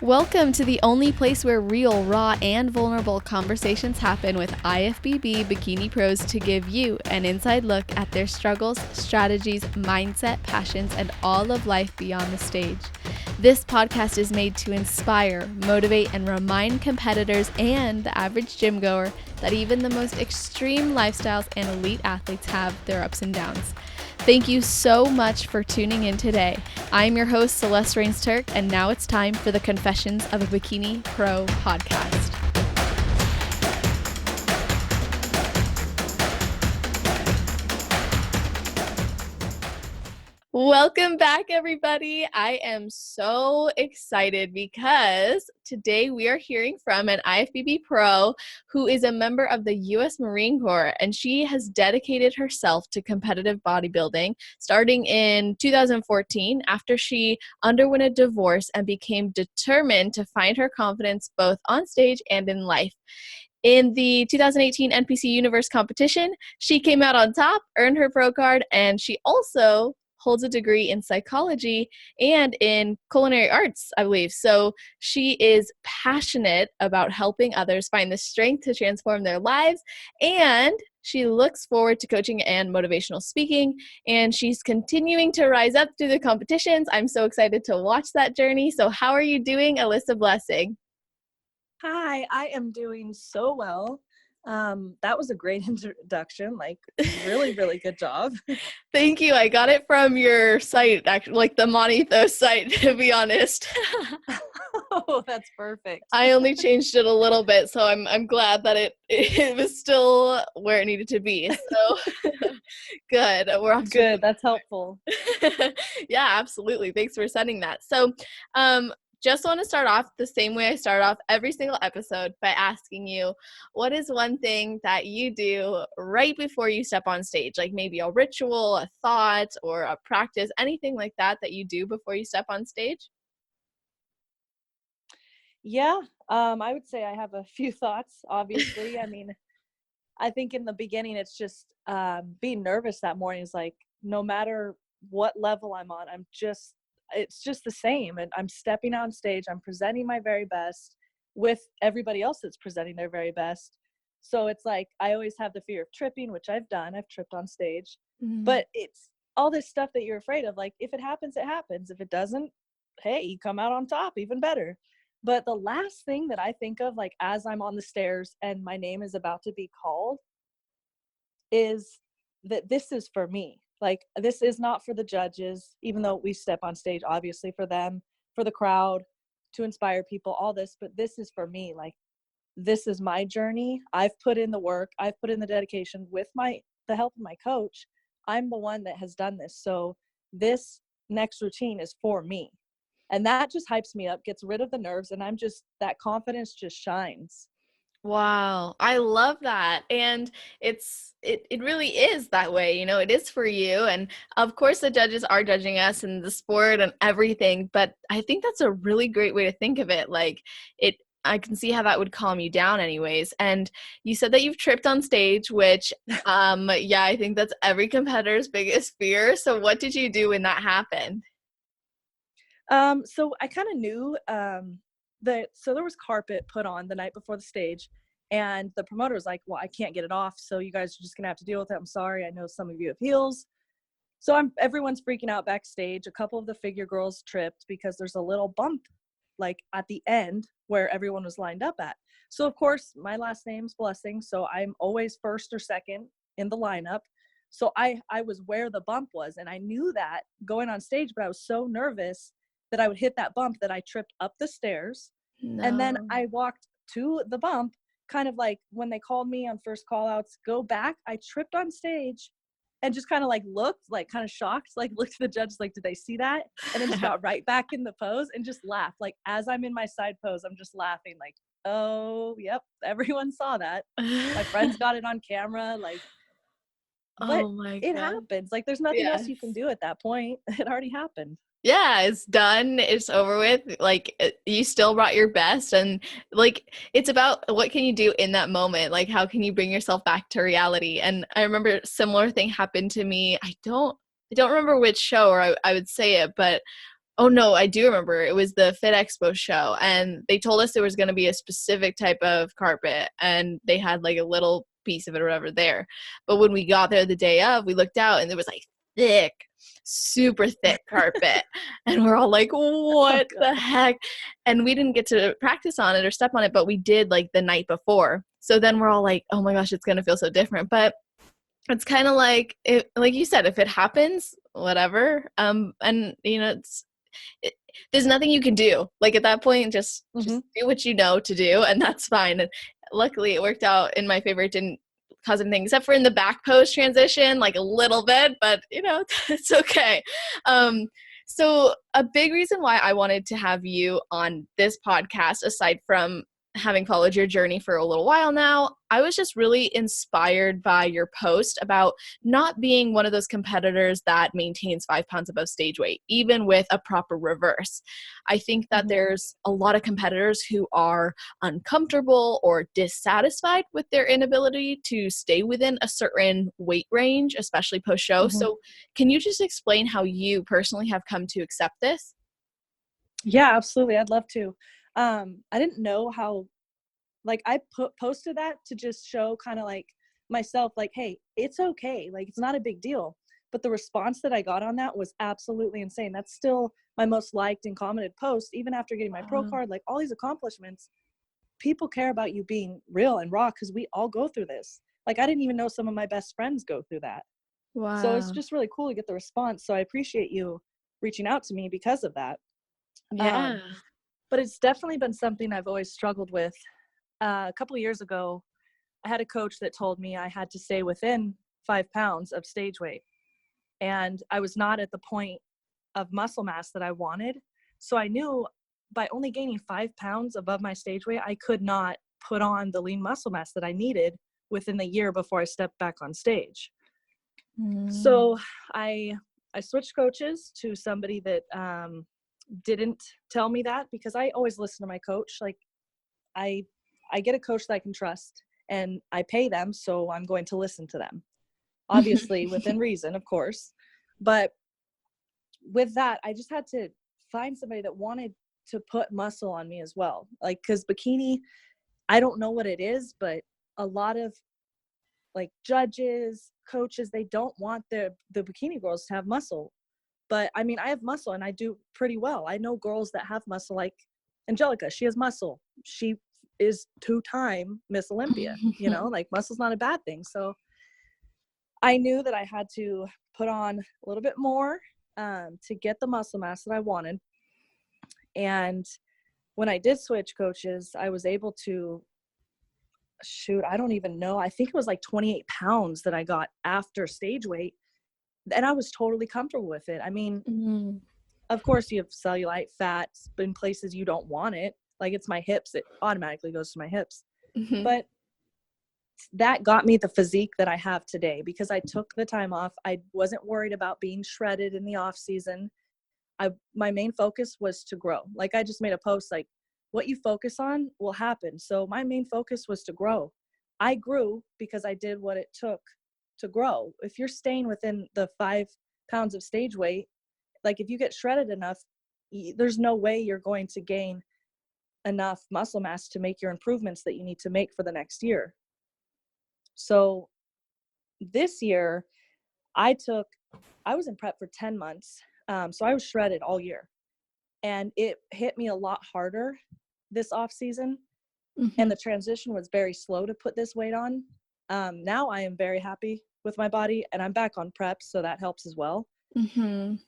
Welcome to the only place where real, raw, and vulnerable conversations happen with IFBB bikini pros to give you an inside look at their struggles, strategies, mindset, passions, and all of life beyond the stage. This podcast is made to inspire, motivate, and remind competitors and the average gym goer that even the most extreme lifestyles and elite athletes have their ups and downs. Thank you so much for tuning in today. I'm your host, Celeste Rains-Turk, and now it's time for the Confessions of a Bikini Pro podcast. Welcome back, everybody. I am so excited because today we are hearing from an IFBB pro who is a member of the U.S. Marine Corps, and she has dedicated herself to competitive bodybuilding starting in 2014 after she underwent a divorce and became determined to find her confidence both on stage and in life. In the 2018 NPC Universe competition, she came out on top, earned her pro card, and she also holds a degree in psychology and in culinary arts, I believe. So she is passionate about helping others find the strength to transform their lives, and she looks forward to coaching and motivational speaking, and she's continuing to rise up through the competitions. I'm so excited to watch that journey. So how are you doing, Alyssa Blessing? Hi, I am doing so well. That was a great introduction. Really, really good job. Thank you. I got it from your site, actually, like the Monethos site, to be honest. Oh, that's perfect. I only changed it a little bit, so I'm glad that it was still where it needed to be. So good. We're off Good. That's helpful. Yeah, absolutely. Thanks for sending that. So, just want to start off the same way I start off every single episode by asking you, what is one thing that you do right before you step on stage? Like maybe a ritual, a thought, or a practice, anything like that you do before you step on stage? Yeah, I would say I have a few thoughts, obviously. I mean, I think in the beginning, it's just being nervous that morning is like, no matter what level I'm on, it's just the same. And I'm stepping on stage, I'm presenting my very best with everybody else that's presenting their very best. So it's like, I always have the fear of tripping, which I've done. I've tripped on stage, but it's all this stuff that you're afraid of. Like, if it happens, it happens. If it doesn't, hey, you come out on top, even better. But the last thing that I think of, like, as I'm on the stairs and my name is about to be called, is that this is for me. Like, this is not for the judges, even though we step on stage, obviously, for them, for the crowd, to inspire people, all this, but this is for me. Like, this is my journey. I've put in the work. I've put in the dedication with the help of my coach. I'm the one that has done this. So this next routine is for me. And that just hypes me up, gets rid of the nerves, and that confidence just shines. Wow, I love that. And it really is that way, it is for you. And of course the judges are judging us in the sport and everything, but I think that's a really great way to think of it. I can see how that would calm you down anyways. And you said that you've tripped on stage, which yeah, I think that's every competitor's biggest fear. So what did you do when that happened? So I kind of knew so there was carpet put on the night before the stage, and the promoter was like, well, I can't get it off, so you guys are just gonna have to deal with it. I'm sorry, I know some of you have heels. So everyone's freaking out backstage. A couple of the figure girls tripped because there's a little bump like at the end where everyone was lined up at. So of course my last name's Blessing, so I'm always first or second in the lineup. So I was where the bump was, and I knew that going on stage, but I was so nervous that I would hit that bump that I tripped up the stairs. No. And then I walked to the bump, kind of like when they called me on first call outs, go back. I tripped on stage and just kind of like looked, like kind of shocked, like looked at the judges, like, did they see that? And then just got right back in the pose and just laughed. Like, as I'm in my side pose, I'm just laughing like, oh, yep, everyone saw that. My friends got it on camera. Like, but Oh my it God. happens. Like, there's nothing else you Yes. can do at that point. It already happened. Yeah, it's done. It's over with. Like, you still brought your best, and like, it's about what can you do in that moment? Like, how can you bring yourself back to reality? And I remember a similar thing happened to me. I don't remember which show, or I would say it, but Oh no, I do remember. It was the Fit Expo show, and they told us there was going to be a specific type of carpet, and they had like a little piece of it or whatever there. But when we got there the day of, we looked out and there was like thick, super thick carpet. And we're all like, Oh what the God. heck? And we didn't get to practice on it or step on it, but we did like the night before. So then we're all like, oh my gosh, it's going to feel so different. But it's kind of like it, like you said, if it happens, whatever. And you know, it, there's nothing you can do. Like at that point, just Hmm. do what you know to do, and that's fine. And luckily, it worked out in my favor. It didn't cause anything, except for in the back pose transition, like a little bit, but you know, it's okay. So a big reason why I wanted to have you on this podcast, aside from having followed your journey for a little while now, I was just really inspired by your post about not being one of those competitors that maintains 5 pounds above stage weight, even with a proper reverse. I think that Hmm. there's a lot of competitors who are uncomfortable or dissatisfied with their inability to stay within a certain weight range, especially post show. Hmm. So, can you just explain how you personally have come to accept this? Yeah, absolutely. I'd love to. I didn't know how, like, I posted that to just show kind of like myself, like, hey, it's okay. Like, it's not a big deal. But the response that I got on that was absolutely insane. That's still my most liked and commented post, even after getting my pro Wow. card, like all these accomplishments. People care about you being real and raw because we all go through this. Like, I didn't even know some of my best friends go through that. So it's Wow. just really cool to get the response. So I appreciate you reaching out to me because of that. Yeah. Um, but it's definitely been something I've always struggled with. A couple of years ago, I had a coach that told me I had to stay within 5 pounds of stage weight. And I was not at the point of muscle mass that I wanted. So I knew by only gaining 5 pounds above my stage weight, I could not put on the lean muscle mass that I needed within the year before I stepped back on stage. Mm. So I I switched coaches to somebody that didn't tell me that, because I always listen to my coach. Like, I I get a coach that I can trust, and I pay them, so I'm going to listen to them. Obviously within reason, of course. But with that, I just had to find somebody that wanted to put muscle on me as well. Like, cuz bikini, I don't know what it is, but a lot of like judges, coaches, they don't want the bikini girls to have muscle. But I mean, I have muscle and I do pretty well. I know girls that have muscle, like Angelica. She has muscle. She is 2-time Miss Olympia. You know, like, muscle's not a bad thing. So I knew that I had to put on a little bit more to get the muscle mass that I wanted. And when I did switch coaches, I was able to shoot, I don't even know. I think it was like 28 pounds that I got after stage weight. And I was totally comfortable with it. I mean, Mm. of course, you have cellulite, fats in places you don't want it. Like, it's my hips, it automatically goes to my hips. Mhm. But that got me the physique that I have today because I took the time off. I wasn't worried about being shredded in the off season. My main focus was to grow. Like, I just made a post like, what you focus on will happen. So my main focus was to grow. I grew because I did what it took to grow. If you're staying within the 5 pounds of stage weight, like, if you get shredded enough, there's no way you're going to gain enough muscle mass to make your improvements that you need to make for the next year. So this year, I was in prep for 10 months. So I was shredded all year, and it hit me a lot harder this off season. And Mhm. the transition was very slow to put this weight on. Now I am very happy with my body, and I'm back on prep, so that helps as well. Mhm.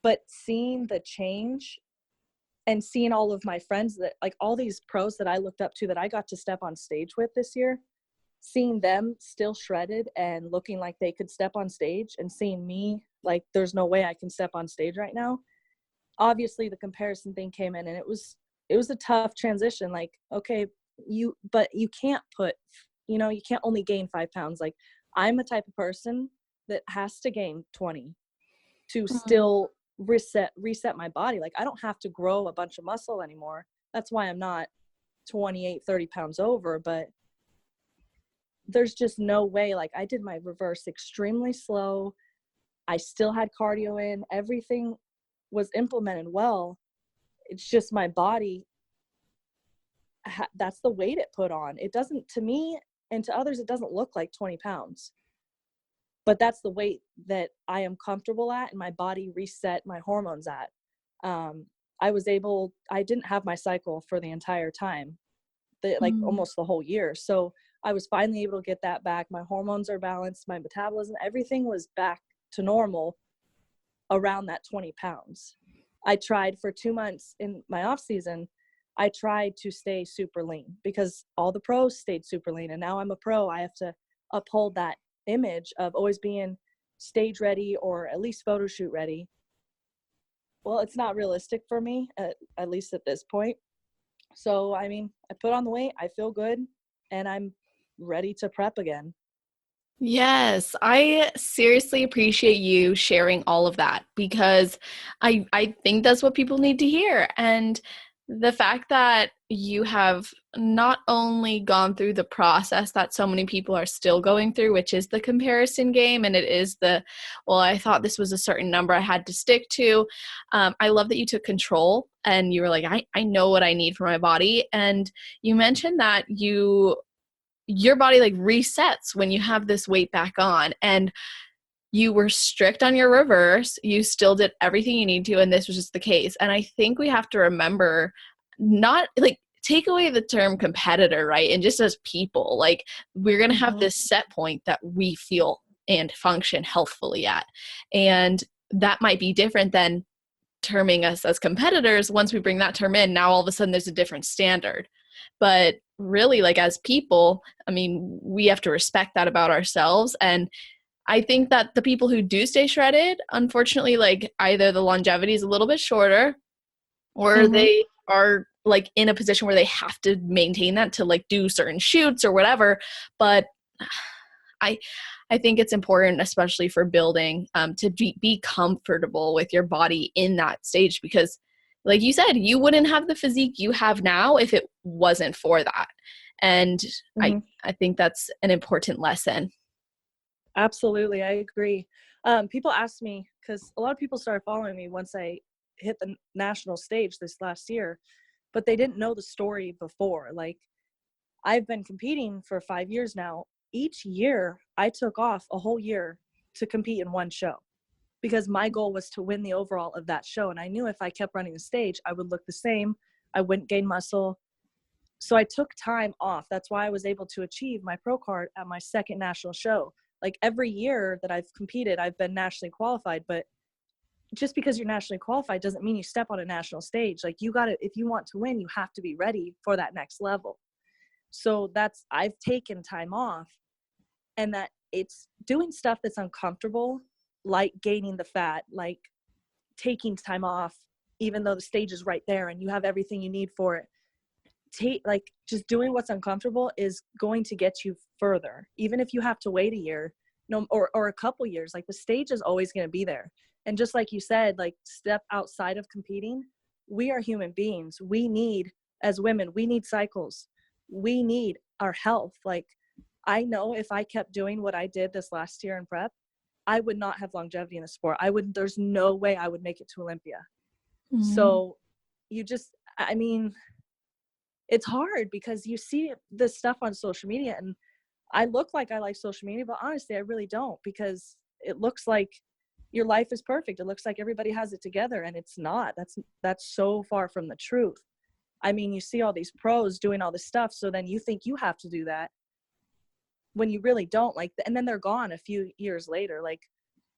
But seeing the change and seeing all of my friends, that like all these pros that I looked up to that I got to step on stage with this year, seeing them still shredded and looking like they could step on stage, and seeing me like there's no way I can step on stage right now. Obviously the comparison thing came in, and it was a tough transition. Like, okay, but you can't put, you can't only gain 5 pounds. Like, I'm a type of person that has to gain 20 to Mm. still reset my body. Like, I don't have to grow a bunch of muscle anymore. That's why I'm not 28-30 pounds over. But there's just no way. Like, I did my reverse extremely slow. I still had cardio in everything. was implemented well. It's just my body, that's the weight it put on. It doesn't, to me and to others, it doesn't look like 20 pounds. But that's the weight that I am comfortable at, and my body reset my hormones at. I didn't have my cycle for the entire time, like almost the whole year. So I was finally able to get that back. My hormones are balanced, my metabolism, everything was back to normal around that 20 pounds. I tried for 2 months in my off season. I tried to stay super lean because all the pros stayed super lean. And now I'm a pro. I have to uphold that image of always being stage ready or at least photo shoot ready. Well, it's not realistic for me, at least at this point. So, I mean, I put on the weight, I feel good, and I'm ready to prep again. Yes, I seriously appreciate you sharing all of that because I think that's what people need to hear. And the fact that you have not only gone through the process that so many people are still going through, which is the comparison game, and it is well, I thought this was a certain number I had to stick to. I love that you took control and you were like, I know what I need for my body. And you mentioned that your body like resets when you have this weight back on, and you were strict on your reverse. You still did everything you need to, and this was just the case. And I think we have to remember, not like take away the term competitor, right? And just as people, like we're going to have this set point that we feel and function healthfully at. And that might be different than terming us as competitors. Once we bring that term in, now all of a sudden there's a different standard. But really, like as people, I mean, we have to respect that about ourselves. And I think that the people who do stay shredded, unfortunately, like either the longevity is a little bit shorter or they are like in a position where they have to maintain that to like do certain shoots or whatever. But I think it's important, especially for building, to be comfortable with your body in that stage, because like you said, you wouldn't have the physique you have now if it wasn't for that. And I think that's an important lesson. Absolutely. I agree. People ask me, because a lot of people started following me once I hit the national stage this last year, but they didn't know the story before. Like, I've been competing for 5 years now. Each year I took off a whole year to compete in one show because my goal was to win the overall of that show. And I knew if I kept running the stage, I would look the same. I wouldn't gain muscle. So I took time off. That's why I was able to achieve my pro card at my second national show. Like every year that I've competed, I've been nationally qualified, but just because you're nationally qualified doesn't mean you step on a national stage. Like you got to, if you want to win, you have to be ready for that next level. So I've taken time off, and that it's doing stuff that's uncomfortable, like gaining the fat, like taking time off, even though the stage is right there and you have everything you need for it. Like just doing what's uncomfortable is going to get you further, even if you have to wait a year, or a couple years. Like the stage is always going to be there. And just like you said, like step outside of competing. We are human beings. We need, as women, we need cycles. We need our health. Like I know if I kept doing what I did this last year in prep, I would not have longevity in the sport. There's no way I would make it to Olympia. So I mean, it's hard because you see this stuff on social media, and I look like I like social media, but honestly, I really don't, because it looks like your life is perfect. It looks like everybody has it together, and it's not. That's so far from the truth. I mean, you see all these pros doing all this stuff, so then you think you have to do that when you really don't. Like, and then they're gone a few years later. Like,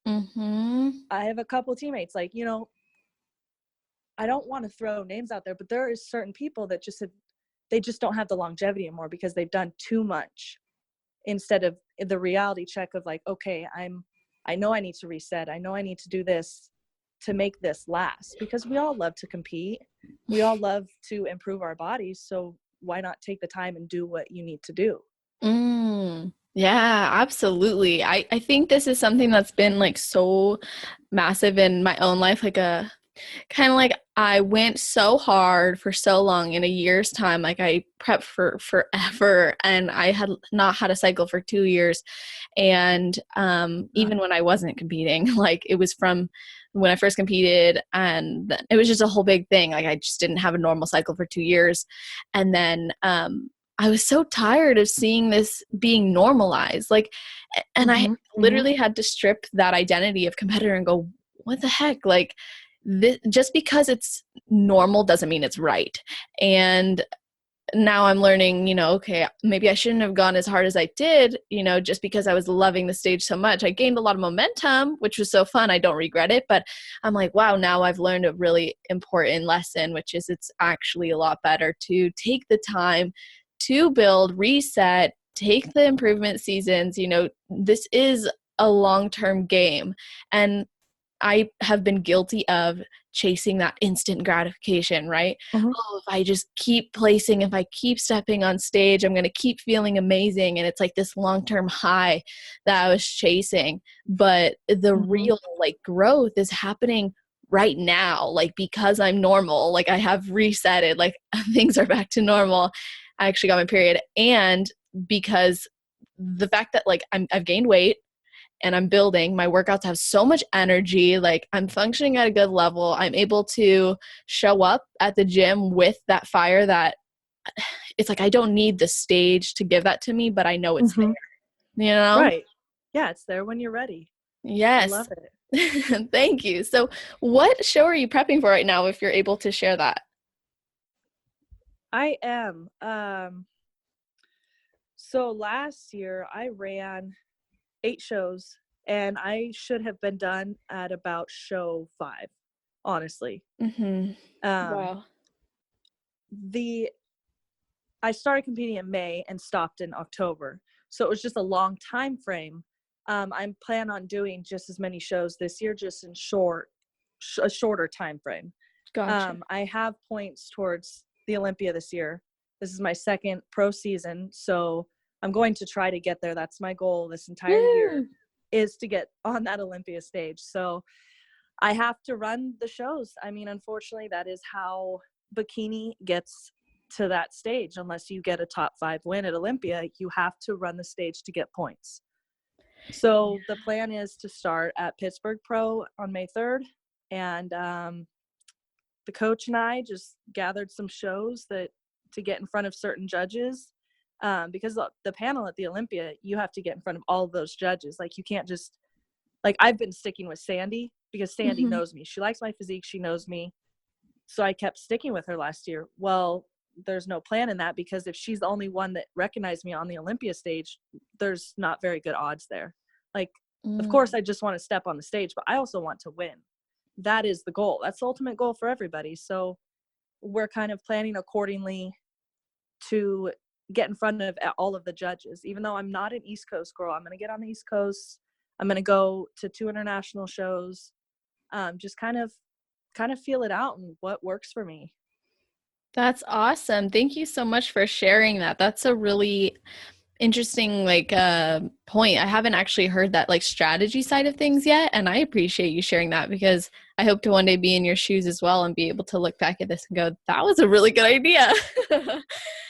I have a couple of teammates, like, you know, I don't want to throw names out there, but there is certain people that they just don't have the longevity anymore because they've done too much, instead of the reality check of like, okay, I know I need to reset. I know I need to do this to make this last, because we all love to compete. We all love to improve our bodies. So why not take the time and do what you need to do? Yeah, absolutely. I think this is something that's been like so massive in my own life, like a kind of like I went so hard for so long in a year's time. Like I prepped for forever, and I had not had a cycle for 2 years. And even when I wasn't competing, like it was from when I first competed, and it was just a whole big thing. Like I just didn't have a normal cycle for 2 years. And then I was so tired of seeing this being normalized. Like, and I literally had to strip that identity of competitor and go, what the heck? Like, this, just because it's normal doesn't mean it's right. And now I'm learning, okay, maybe I shouldn't have gone as hard as I did, just because I was loving the stage so much. I gained a lot of momentum, which was so fun. I don't regret it, but I'm like, wow, now I've learned a really important lesson, which is it's actually a lot better to take the time to build, reset, take the improvement seasons. This is a long-term game. And I have been guilty of chasing that instant gratification, right? Oh, if I just keep placing, if I keep stepping on stage, I'm going to keep feeling amazing. And it's like this long-term high that I was chasing. But the real growth is happening right now, like because I'm normal, like I have resetted, like things are back to normal. I actually got my period. And because the fact that like I've gained weight, and I'm building, my workouts have so much energy, like I'm functioning at a good level. I'm able to show up at the gym with that fire that it's like I don't need the stage to give that to me, but I know it's there, Right. Yeah, it's there when you're ready. Yes. I love it. Thank you. So what show are you prepping for right now, if you're able to share that? I am. So last year I ran 8 shows, and I should have been done at about show 5, honestly. Wow. I started competing in May and stopped in October, so it was just a long time frame. I'm planning on doing just as many shows this year, just in a shorter time frame. Gotcha. I have points towards the Olympia this year. This is my second pro season, so I'm going to try to get there. That's my goal this entire year, is to get on that Olympia stage. So I have to run the shows. I mean, unfortunately, that is how bikini gets to that stage. Unless you get a top 5 win at Olympia, you have to run the stage to get points. So the plan is to start at Pittsburgh Pro on May 3rd. And the coach and I just gathered some shows to get in front of certain judges. Because the panel at the Olympia, you have to get in front of all of those judges. Like you can't just, like I've been sticking with Sandy because Sandy knows me. She likes my physique. She knows me. So I kept sticking with her last year. Well, there's no plan in that, because if she's the only one that recognized me on the Olympia stage, there's not very good odds there. Like, of course, I just want to step on the stage, but I also want to win. That is the goal. That's the ultimate goal for everybody. So we're kind of planning accordingly to get in front of all of the judges. Even though I'm not an East Coast girl, I'm going to get on the East Coast. I'm going to go to 2 international shows. Just kind of feel it out and what works for me. That's awesome. Thank you so much for sharing that. That's a really interesting point. I haven't actually heard that strategy side of things yet, and I appreciate you sharing that, because I hope to one day be in your shoes as well and be able to look back at this and go, that was a really good idea.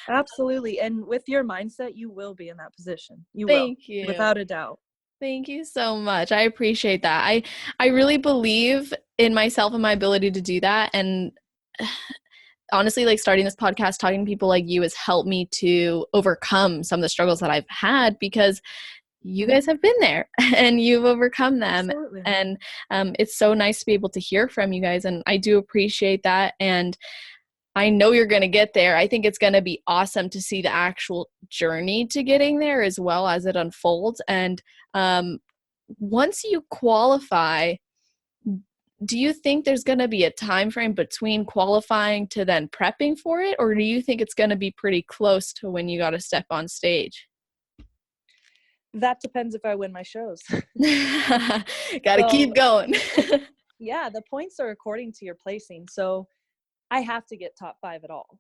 Absolutely. And with your mindset, you will be in that position. You will. Thank you. Without a doubt. Thank you so much. I appreciate that. I really believe in myself and my ability to do that. And honestly, starting this podcast, talking to people like you has helped me to overcome some of the struggles that I've had, because you guys have been there and you've overcome them. Absolutely. And it's so nice to be able to hear from you guys. And I do appreciate that. And I know you're going to get there. I think it's going to be awesome to see the actual journey to getting there as well as it unfolds. And once you qualify, do you think there's going to be a time frame between qualifying to then prepping for it? Or do you think it's going to be pretty close to when you got to step on stage? That depends if I win my shows. Got to keep going. Yeah, the points are according to your placing. So I have to get top 5 at all.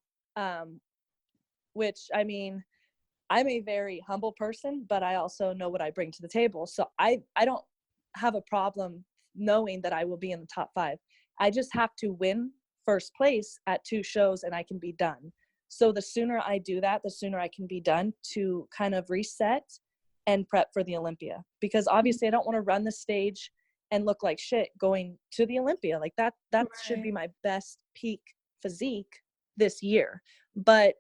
Which, I mean, I'm a very humble person, but I also know what I bring to the table. So I don't have a problem knowing that I will be in the top 5. I just have to win first place at 2 shows and I can be done. So the sooner I do that, the sooner I can be done to kind of reset and prep for the Olympia. Because obviously I don't want to run the stage and look like shit going to the Olympia. Like that should be Right. my best peak physique this year. But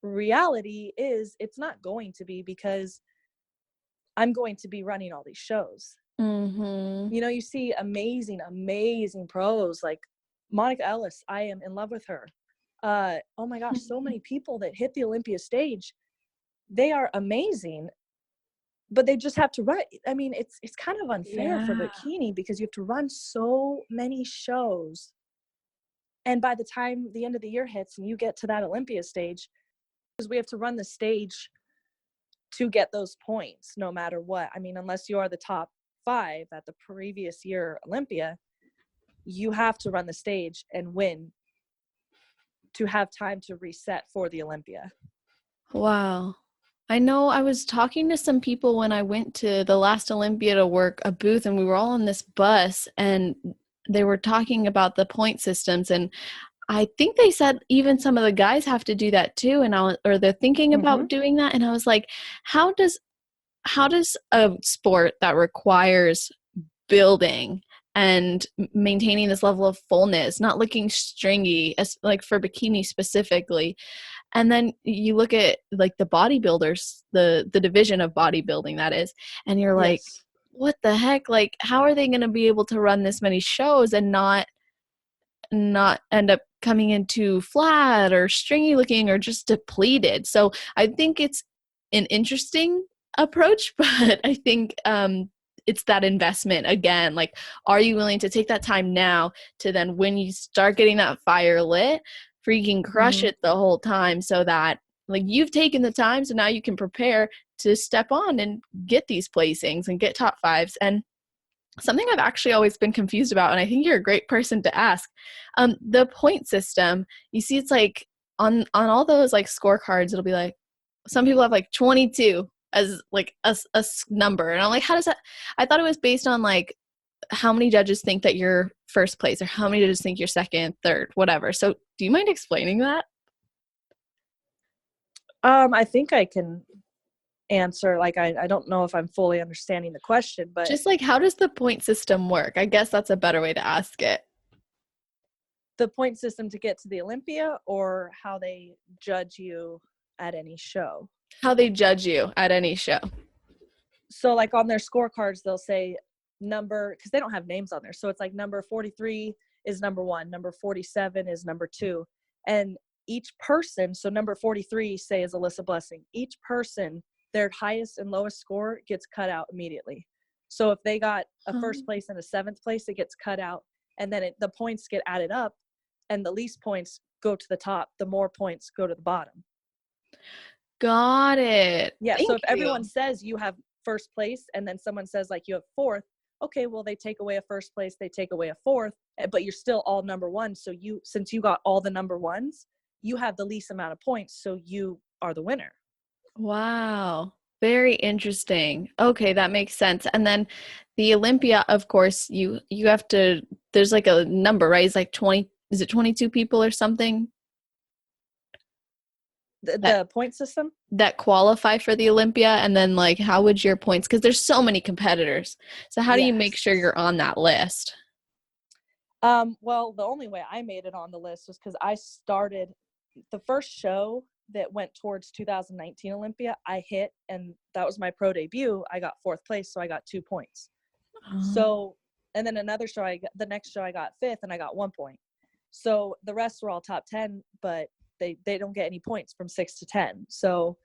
reality is it's not going to be, because I'm going to be running all these shows. Mm-hmm. You know, you see amazing pros like Monica Ellis. I am in love with her. Oh my gosh, so many people that hit the Olympia stage, they are amazing, but they just have to run. I mean, it's kind of unfair for Yeah. bikini, because you have to run so many shows. And by the time the end of the year hits and you get to that Olympia stage, because we have to run the stage to get those points no matter what. I mean, unless you are the top 5 at the previous year Olympia, you have to run the stage and win to have time to reset for the Olympia. Wow. I know I was talking to some people when I went to the last Olympia to work a booth, and we were all on this bus, and they were talking about the point systems, and I think they said even some of the guys have to do that too, and or they're thinking Mm-hmm. about doing that, and I was like, how does a sport that requires building and maintaining this level of fullness, not looking stringy, as like for bikini specifically, and then you look at like the bodybuilders, the division of bodybuilding that is, and you're like, Yes. what the heck? Like, how are they going to be able to run this many shows and not end up coming in too flat or stringy looking or just depleted? So I think it's an interesting approach, but I think it's that investment again. Like, are you willing to take that time now to then, when you start getting that fire lit, freaking crush Mm-hmm. it the whole time, so that like you've taken the time, so now you can prepare to step on and get these placings and get top fives. And something I've actually always been confused about, and I think you're a great person to ask, the point system. You see, it's like on all those like scorecards, it'll be like some people have like 22 as like a number, and I'm like, how does that? I thought it was based on like how many judges think that you're first place, or how many judges think you're second, third, whatever. So, do you mind explaining that? I think I can answer. Like, I don't know if I'm fully understanding the question, but Just like, how does the point system work? I guess that's a better way to ask it. the point system to get to the Olympia, or how they judge you at any show. How they judge you at any show. So like on their scorecards, they'll say number, because they don't have names on there. So it's like number 43 is number 1, number 47 is number 2. And each person, so number 43, say, is Alyssa Blessing. Each person, their highest and lowest score gets cut out immediately. So if they got a first place and a 7th place, it gets cut out. And then the points get added up, and the least points go to the top. The more points go to the bottom. Got it. Yeah. So Thank if you. everyone says you have first place, and then someone says like you have 4th, okay, well, they take away a first place, they take away a 4th, but you're still all number 1. So since you got all the number 1s, you have the least amount of points. So you are the winner. Wow. Very interesting. Okay, that makes sense. And then the Olympia, of course, you have to, there's like a number, right? It's like 20, is it 22 people or something that The point system. that qualify for the Olympia? And then like, how would your points, because there's so many competitors. So how do you make Yes. sure you're on that list? Well, the only way I made it on the list was because I started the first show that went towards 2019 Olympia. I hit, and that was my pro debut. I got 4th place, so I got 2 points. So, and then the next show I got 5th, and I got 1 point. So the rest were all top 10, but they don't get any points from 6 to 10. So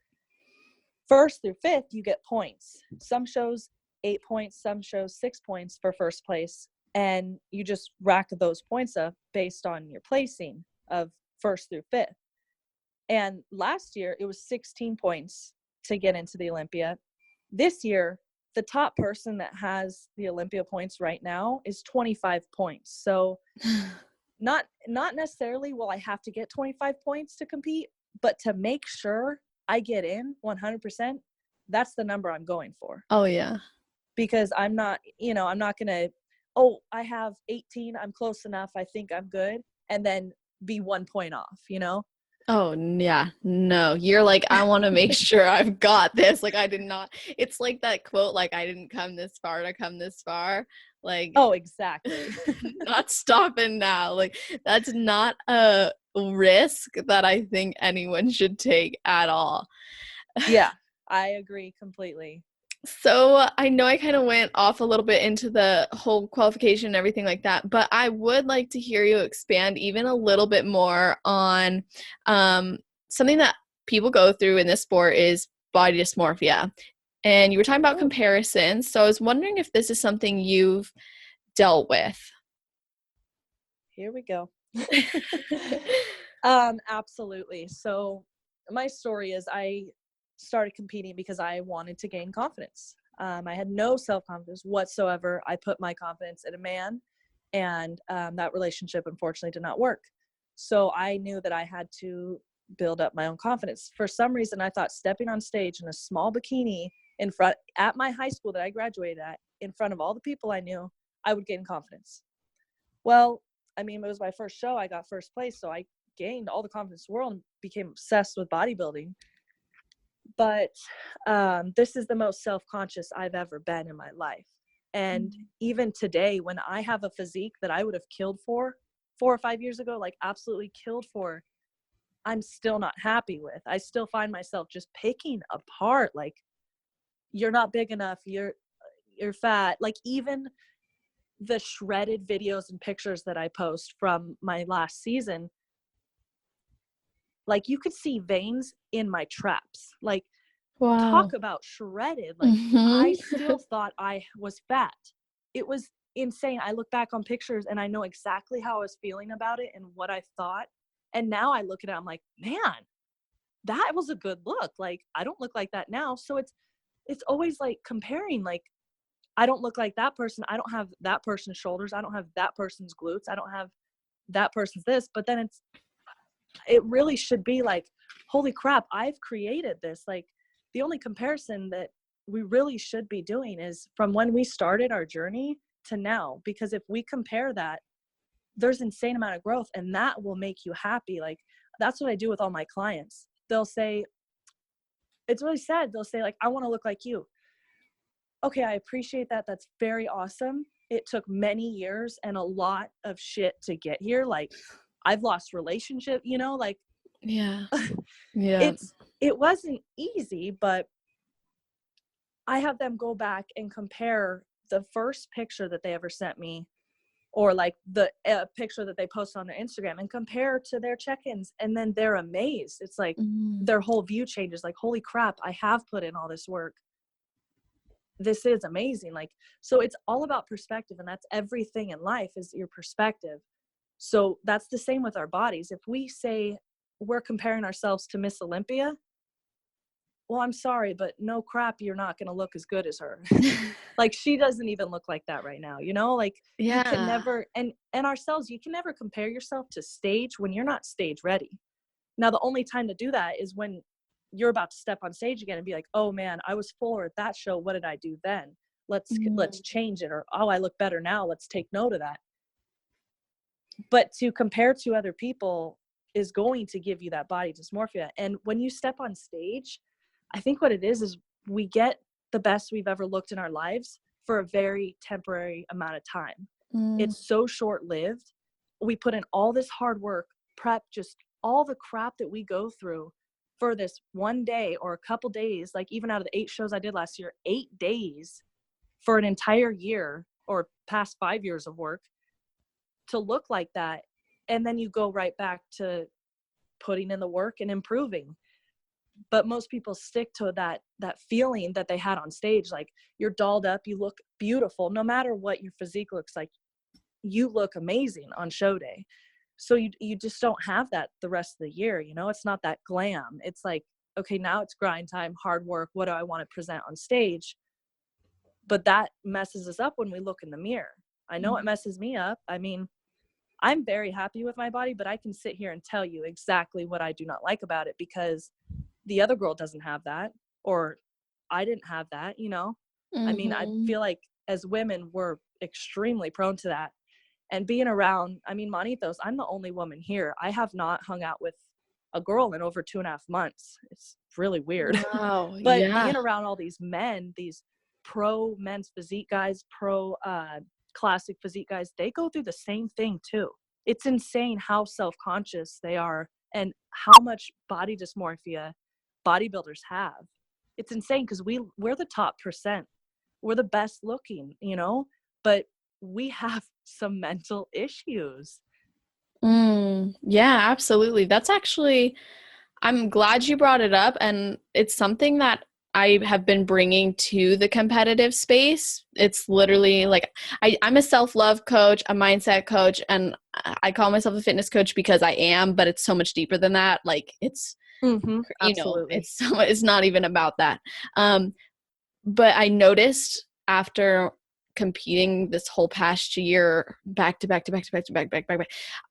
1st through 5th, you get points. Some shows 8 points, some shows 6 points for first place. And you just rack those points up based on your placing of 1st through 5th. And last year it was 16 points to get into the Olympia. This year, the top person that has the Olympia points right now is 25 points. So not necessarily will I have to get 25 points to compete, but to make sure I get in 100%, that's the number I'm going for. Oh yeah. Because I'm not going to, oh, I have 18, I'm close enough, I think I'm good, and then be 1 point off, Oh, yeah. No, you're like, I want to make sure I've got this. Like, I did not. It's like that quote, like, I didn't come this far to come this far. Like, Oh, exactly. not stopping now. Like, that's not a risk that I think anyone should take at all. Yeah, I agree completely. So I know I kind of went off a little bit into the whole qualification and everything like that, but I would like to hear you expand even a little bit more on something that people go through in this sport is body dysmorphia. And you were talking about Ooh, comparisons. So I was wondering if this is something you've dealt with. here we go. Absolutely. So my story is I started competing because I wanted to gain confidence. I had no self-confidence whatsoever. I put my confidence in a man, and that relationship unfortunately did not work. So I knew that I had to build up my own confidence. For some reason, I thought stepping on stage in a small bikini in front at my high school that I graduated at, in front of all the people I knew, I would gain confidence. Well, I mean, it was my first show. I got first place, so I gained all the confidence in the world and became obsessed with bodybuilding. But this is the most self-conscious I've ever been in my life. And even today, when I have a physique that I would have killed for 4 or 5 years ago, like absolutely killed for, I'm still not happy with. I still find myself just picking apart, like, you're not big enough, you're fat. Like, even the shredded videos and pictures that I post from my last season, like, you could see veins in my traps. Like, Wow. talk about shredded. Like, I Hmm. still thought I was fat. It was insane. I look back on pictures and I know exactly how I was feeling about it and what I thought. And now I look at it, I'm like, man, that was a good look. Like, I don't look like that now. So it's always like comparing, like, I don't look like that person. I don't have that person's shoulders. I don't have that person's glutes. I don't have that person's this. But then it really should be like, holy crap, I've created this. Like, the only comparison that we really should be doing is from when we started our journey to now. Because if we compare that, there's insane amount of growth, and that will make you happy. Like, that's what I do with all my clients. They'll say, it's really sad. They'll say, like, I want to look like you. Okay, I appreciate that. That's very awesome. It took many years and a lot of shit to get here. Like, I've lost relationship, like, Yeah. Yeah. it wasn't easy, but I have them go back and compare the first picture that they ever sent me, or like the picture that they post on their Instagram, and compare to their check-ins, and then they're amazed. It's like Mm. their whole view changes. Like, holy crap, I have put in all this work. This is amazing. Like, so it's all about perspective, and that's everything in life is your perspective. So that's the same with our bodies. If we say we're comparing ourselves to Miss Olympia, well, I'm sorry, but no crap, you're not going to look as good as her. Like, she doesn't even look like that right now, like, you can Yeah. never, and ourselves, you can never compare yourself to stage when you're not stage ready. Now, the only time to do that is when you're about to step on stage again and be like, oh man, I was fuller at that show, what did I do then? Let's Mm. change it. Or, oh, I look better now, let's take note of that. But to compare to other people is going to give you that body dysmorphia. And when you step on stage, I think what it is we get the best we've ever looked in our lives for a very temporary amount of time. Mm. It's so short-lived. We put in all this hard work, prep, just all the crap that we go through for this one day or a couple days. Like, even out of the 8 shows I did last year, 8 days for an entire year or past 5 years of work to look like that. And then you go right back to putting in the work and improving. But most people stick to that feeling that they had on stage. Like, you're dolled up, you look beautiful, no matter what your physique looks like, you look amazing on show day. So you just don't have that the rest of the year. It's not that glam. It's like, okay, now it's grind time, hard work. What do I want to present on stage? But that messes us up when we look in the mirror. I know it messes me up. I mean, I'm very happy with my body, but I can sit here and tell you exactly what I do not like about it, because the other girl doesn't have that, or I didn't have that. I mean, I Mm-hmm. feel like as women, we're extremely prone to that. And being around, I mean, Manitos, I'm the only woman here. I have not hung out with a girl in over 2.5 months. It's really weird. Wow. But Yeah. being around all these men, these pro men's physique guys, pro classic physique guys, they go through the same thing too. It's insane how self-conscious they are and how much body dysmorphia bodybuilders have. It's insane because we're the top percent. We're the best looking, you know, but we have some mental issues. Yeah, absolutely. That's actually, I'm glad you brought it up. And it's something that I have been bringing to the competitive space. It's literally like I'm a self-love coach, a mindset coach, and I call myself a fitness coach because I am, but it's so much deeper than that. Like Absolutely. it's not even about that. But I noticed after competing this whole past year, back to back,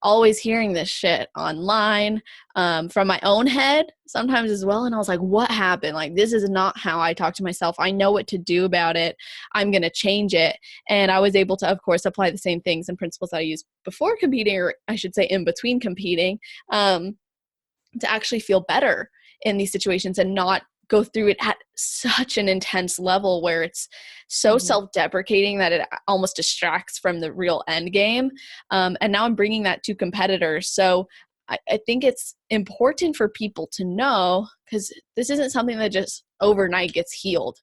always hearing this shit online, from my own head sometimes as well. And I was like, what happened? Like, this is not how I talk to myself. I know what to do about it. I'm going to change it. And I was able to, of course, apply the same things and principles that I used before competing, or I should say in between competing, to actually feel better in these situations and not go through it at such an intense level where it's so self-deprecating that it almost distracts from the real end game. And now I'm bringing that to competitors. So I think it's important for people to know, because this isn't something that just overnight gets healed.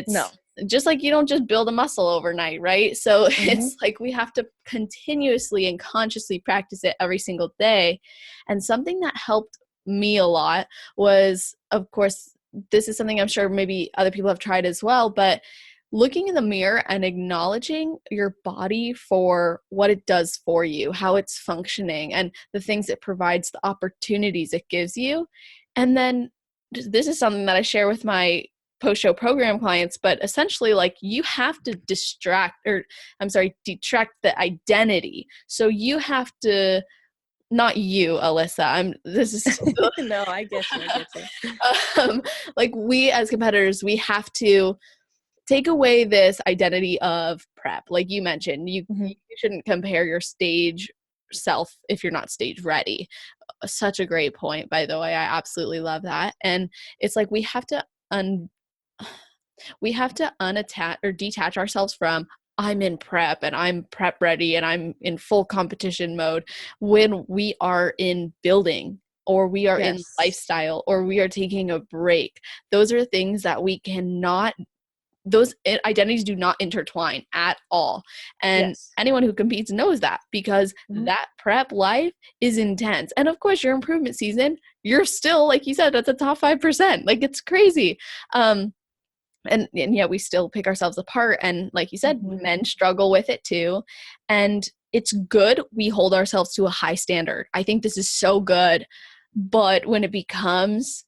No. It's just like you don't just build a muscle overnight, right? So it's like we have to continuously and consciously practice it every single day. And something that helped me a lot was, of course, this is something I'm sure maybe other people have tried as well, but looking in the mirror and acknowledging your body for what it does for you, how it's functioning, and the things it provides, the opportunities it gives you. And then this is something that I share with my post-show program clients, but essentially, like, you have to detract the identity. So you have to, not you, Alyssa. No, I get you. Like, we as competitors, we have to take away this identity of prep. Like you mentioned, you shouldn't compare your stage self if you're not stage ready. Such a great point, by the way. I absolutely love that. And it's like we have to unattach or detach ourselves from, I'm in prep and I'm prep ready and I'm in full competition mode, when we are in building, or we are in lifestyle, or we are taking a break. Those are things that we cannot, those identities do not intertwine at all. And anyone who competes knows that, because that prep life is intense. And of course, your improvement season, you're still, like you said, that's a top 5%. Like, it's crazy. And yet we still pick ourselves apart. And like you said, men struggle with it too. And it's good we hold ourselves to a high standard. I think this is so good. But when it becomes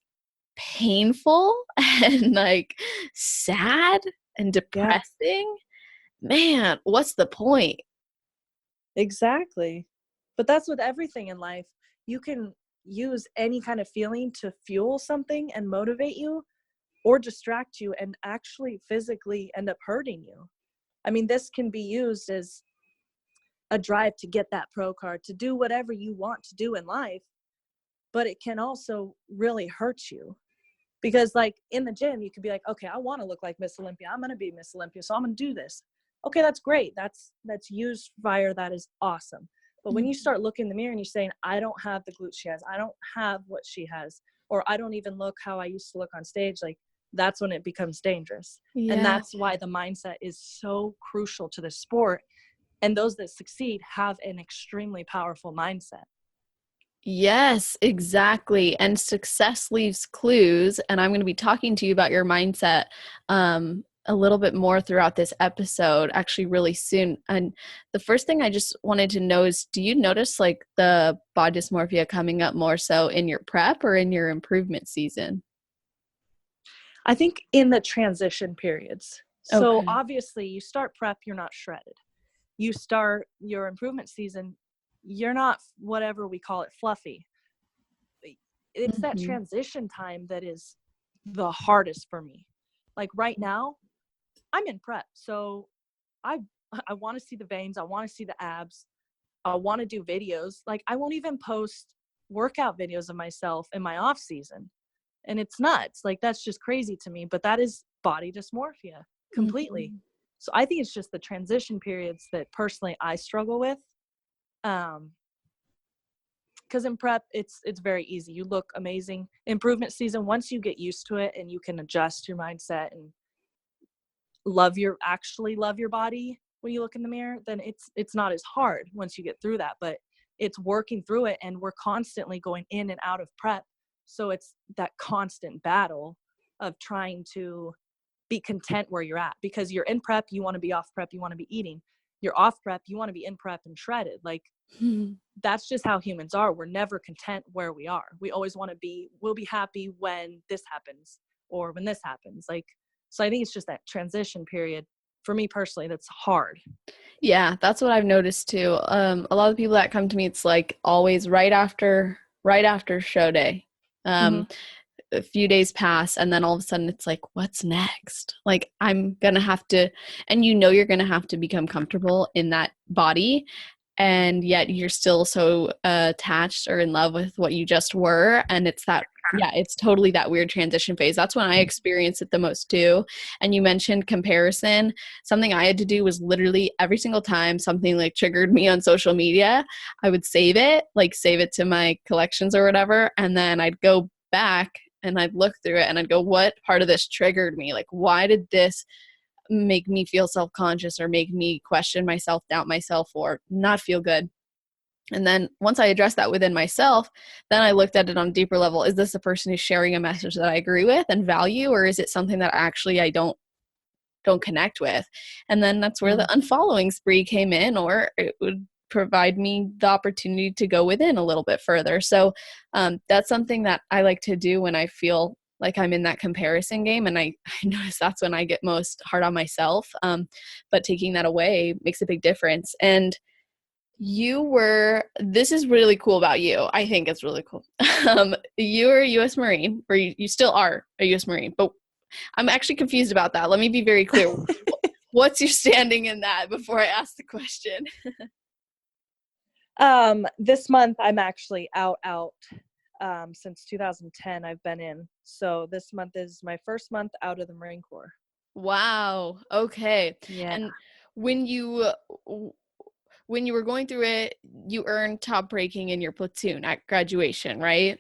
painful and like sad and depressing, man, what's the point? Exactly. But that's with everything in life. You can use any kind of feeling to fuel something and motivate you, or distract you and actually physically end up hurting you. I mean, this can be used as a drive to get that pro card, to do whatever you want to do in life, but it can also really hurt you. Because like in the gym, you could be like, okay, I want to look like Miss Olympia. I'm going to be Miss Olympia, so I'm going to do this. Okay, that's great. That's used fire. That is awesome. But when you start looking in the mirror and you're saying, I don't have the glutes she has, I don't have what she has, or I don't even look how I used to look on stage, like, that's when it becomes dangerous. And that's why the mindset is so crucial to the sport. And those that succeed have an extremely powerful mindset. Yes, exactly. And success leaves clues. And I'm going to be talking to you about your mindset a little bit more throughout this episode, actually really soon. And the first thing I just wanted to know is, do you notice like the body dysmorphia coming up more so in your prep or in your improvement season? I think in the transition periods. So obviously you start prep, you're not shredded. You start your improvement season, you're not, whatever we call it, fluffy. It's that transition time that is the hardest for me. Like right now, I'm in prep. So I want to see the veins. I want to see the abs. I want to do videos. Like, I won't even post workout videos of myself in my off season. And it's nuts. Like, that's just crazy to me, but that is body dysmorphia completely. Mhm. So I think it's just the transition periods that personally I struggle with. Because in prep, it's very easy. You look amazing. Improvement season, once you get used to it and you can adjust your mindset and actually love your body when you look in the mirror, then it's not as hard once you get through that. But it's working through it, and we're constantly going in and out of prep. So it's that constant battle of trying to be content where you're at, because you're in prep, you want to be off prep, you want to be eating. You're off prep, you want to be in prep and shredded. Like, that's just how humans are. We're never content where we are. We always want to be, we'll be happy when this happens or when this happens. Like, so I think it's just that transition period for me personally that's hard. Yeah, that's what I've noticed too. A lot of people that come to me, it's like always right after show day. Mm-hmm. A few days pass, and then all of a sudden it's like, what's next? Like, I'm gonna have to, and you're gonna have to become comfortable in that body, and yet you're still so attached or in love with what you just were. And it's that, yeah, it's totally that weird transition phase. That's when I experience it the most too. And you mentioned comparison. Something I had to do was literally every single time something like triggered me on social media, I would save it to my collections or whatever, and then I'd go back and I'd look through it and I'd go, what part of this triggered me? Like, why did this make me feel self-conscious or make me question myself, doubt myself, or not feel good? And then once I addressed that within myself, then I looked at it on a deeper level. Is this a person who's sharing a message that I agree with and value, or is it something that actually I don't connect with? And then that's where the unfollowing spree came in, or it would provide me the opportunity to go within a little bit further. So that's something that I like to do when I feel like I'm in that comparison game. And I notice that's when I get most hard on myself. But taking that away makes a big difference. And this is really cool about you. I think it's really cool. You were a U.S. Marine, or you still are a U.S. Marine, but I'm actually confused about that. Let me be very clear. What's your standing in that before I ask the question? This month I'm actually out. Since 2010 I've been in. So this month is my first month out of the Marine Corps. Wow. Okay. Yeah. And when you were going through it, you earned top ranking in your platoon at graduation, right?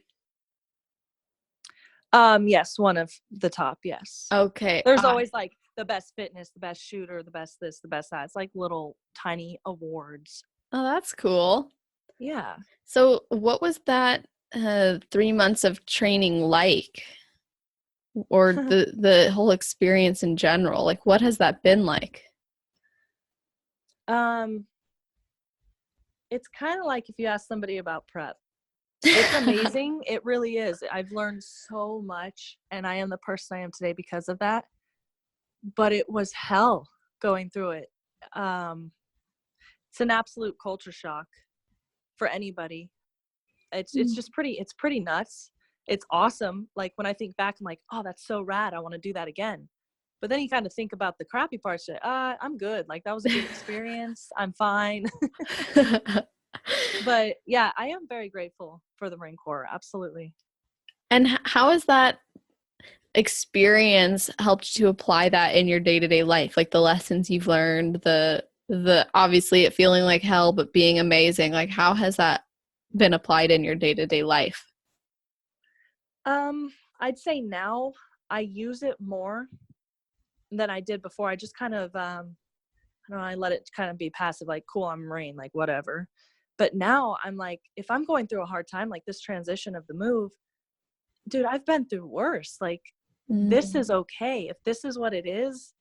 Yes, one of the top, yes. Okay. There's always like the best fitness, the best shooter, the best this, the best that. It's like little tiny awards. Oh, that's cool. Yeah. So what was that 3 months of training like? Or the whole experience in general? Like, what has that been like? It's kind of like if you ask somebody about prep. It's amazing. It really is. I've learned so much, and I am the person I am today because of that. But it was hell going through it. It's an absolute culture shock for anybody. It's just it's pretty nuts. It's awesome. Like, when I think back, I'm like, oh, that's so rad. I want to do that again. But then you kind of think about the crappy parts. I'm good. Like, that was a good experience. I'm fine. But yeah, I am very grateful for the Marine Corps. Absolutely. And how has that experience helped you to apply that in your day-to-day life? Like, the lessons you've learned, the obviously it feeling like hell, but being amazing. Like, how has that been applied in your day-to-day life? I'd say now I use it more than I did before. I just kind of, I don't know, I let it kind of be passive, like, cool, I'm a Marine, like, whatever. But now I'm like, if I'm going through a hard time, like this transition of the move, dude, I've been through worse. Like, this is okay. If this is what it is,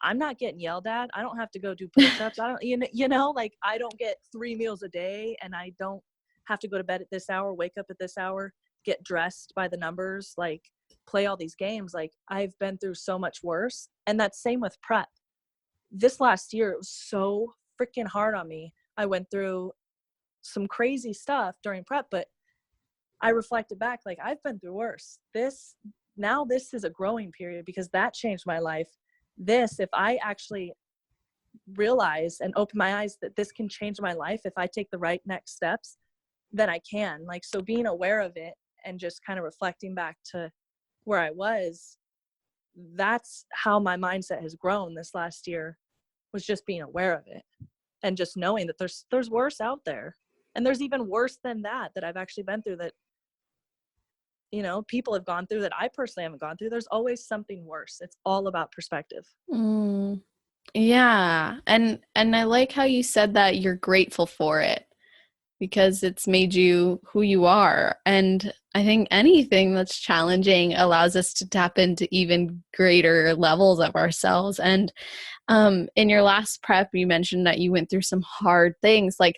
I'm not getting yelled at. I don't have to go do push-ups. I don't, like, I don't get 3 meals a day, and I don't have to go to bed at this hour, wake up at this hour, get dressed by the numbers, like, play all these games. Like, I've been through so much worse. And that's same with prep. This last year, it was so freaking hard on me. I went through some crazy stuff during prep, but I reflected back, like, I've been through worse. This is a growing period, because that changed my life. If I actually realize and open my eyes that this can change my life if I take the right next steps, then I can. Like, so being aware of it and just kind of reflecting back to where I was, that's how my mindset has grown this last year, was just being aware of it and just knowing that there's worse out there. And there's even worse than that I've actually been through, that, you know, people have gone through, that I personally haven't gone through. There's always something worse. It's all about perspective. Yeah. And I like how you said that you're grateful for it because it's made you who you are. And I think anything that's challenging allows us to tap into even greater levels of ourselves. And in your last prep, you mentioned that you went through some hard things. Like,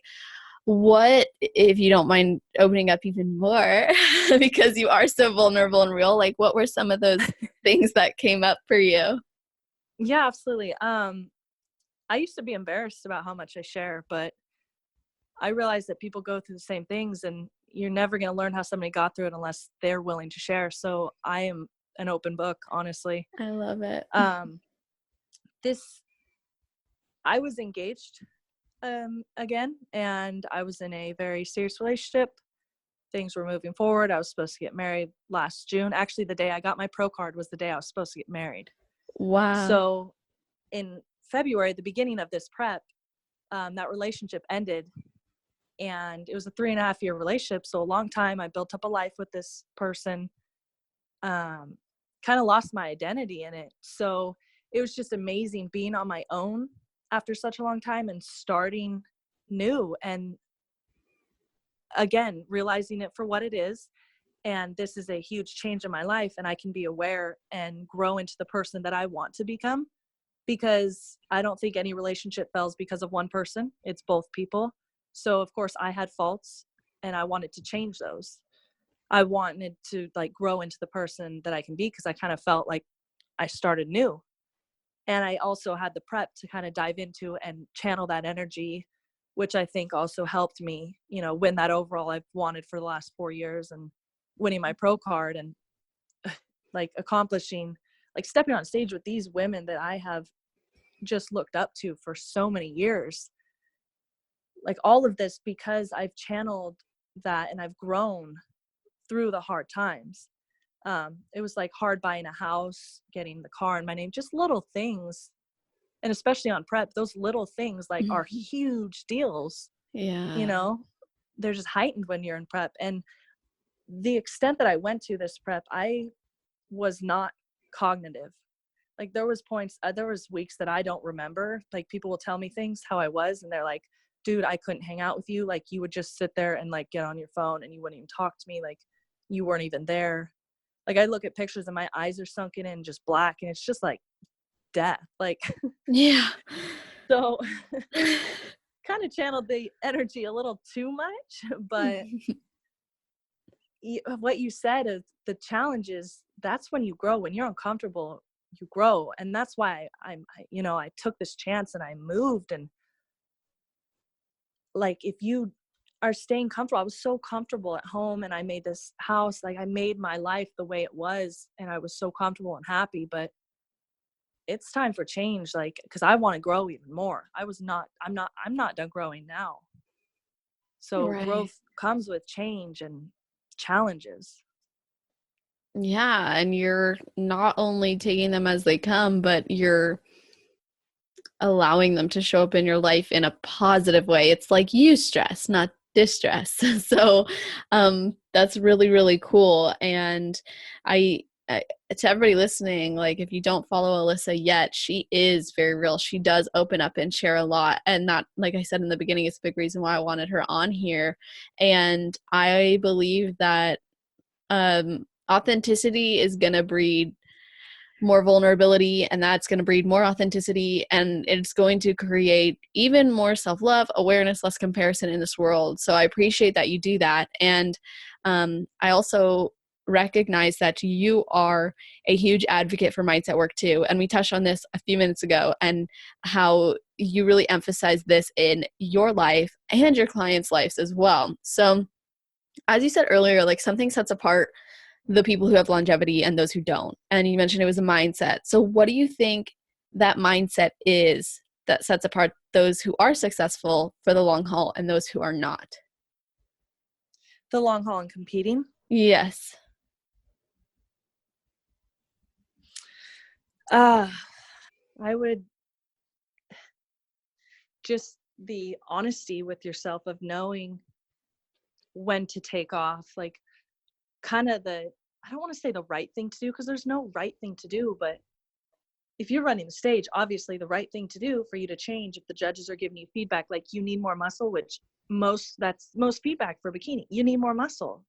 what, if you don't mind opening up even more, because you are so vulnerable and real, like what were some of those things that came up for you? Yeah, absolutely. I used to be embarrassed about how much I share, but I realized that people go through the same things, and you're never going to learn how somebody got through it unless they're willing to share. So I am an open book, honestly. I love it. I was engaged again, and I was in a very serious relationship. Things were moving forward. I was supposed to get married last June. Actually, the day I got my pro card was the day I was supposed to get married. Wow. So in February, the beginning of this prep, that relationship ended, and it was a 3.5-year relationship. So a long time. I built up a life with this person, kind of lost my identity in it. So it was just amazing being on my own after such a long time and starting new, and again, realizing it for what it is. And this is a huge change in my life, and I can be aware and grow into the person that I want to become, because I don't think any relationship fails because of one person. It's both people. So of course I had faults, and I wanted to change those. I wanted to like grow into the person that I can be, because I kind of felt like I started new. And I also had the prep to kind of dive into and channel that energy, which I think also helped me, you know, win that overall I've wanted for the last 4 years, and winning my pro card, and like accomplishing, like stepping on stage with these women that I have just looked up to for so many years. Like all of this because I've channeled that, and I've grown through the hard times. It was like hard buying a house, getting the car in my name, just little things. And especially on prep, those little things like are huge deals. Yeah. You know, they're just heightened when you're in prep. And the extent that I went to this prep, I was not cognitive. Like there was weeks that I don't remember. Like people will tell me things how I was, and they're like, dude, I couldn't hang out with you. Like you would just sit there and like get on your phone, and you wouldn't even talk to me. Like you weren't even there. Like I look at pictures and my eyes are sunken in, just black, and it's just like death. Like Yeah. so kind of channeled the energy a little too much. But what you said is the challenge is, that's when you grow. When you're uncomfortable, you grow. And that's why I took this chance and I moved. And like, if you are staying comfortable, I was so comfortable at home, and I made this house, like I made my life the way it was, and I was so comfortable and happy. But it's time for change, like, because I want to grow even more. I'm not done growing now. So Right. growth comes with change and challenges. Yeah. And you're not only taking them as they come, but you're allowing them to show up in your life in a positive way. It's like eustress, not distress. So that's really, really cool. And I to everybody listening, like if you don't follow Alyssa yet, she is very real. She does open up and share a lot. And that, like I said in the beginning, it's a big reason why I wanted her on here. And I believe that authenticity is going to breed more vulnerability, and that's going to breed more authenticity, and it's going to create even more self-love, awareness, less comparison in this world. So I appreciate that you do that. And I also recognize that you are a huge advocate for mindset work too. And we touched on this a few minutes ago, and how you really emphasize this in your life and your clients' lives as well. So as you said earlier, like something sets apart the people who have longevity and those who don't. And you mentioned it was a mindset. So what do you think that mindset is that sets apart those who are successful for the long haul and those who are not? The long haul and competing? Yes. I would just the honesty with yourself of knowing when to take off, like kind of I don't want to say the right thing to do because there's no right thing to do, but if you're running the stage, obviously the right thing to do for you to change, if the judges are giving you feedback, like you need more muscle, which that's most feedback for bikini, you need more muscle.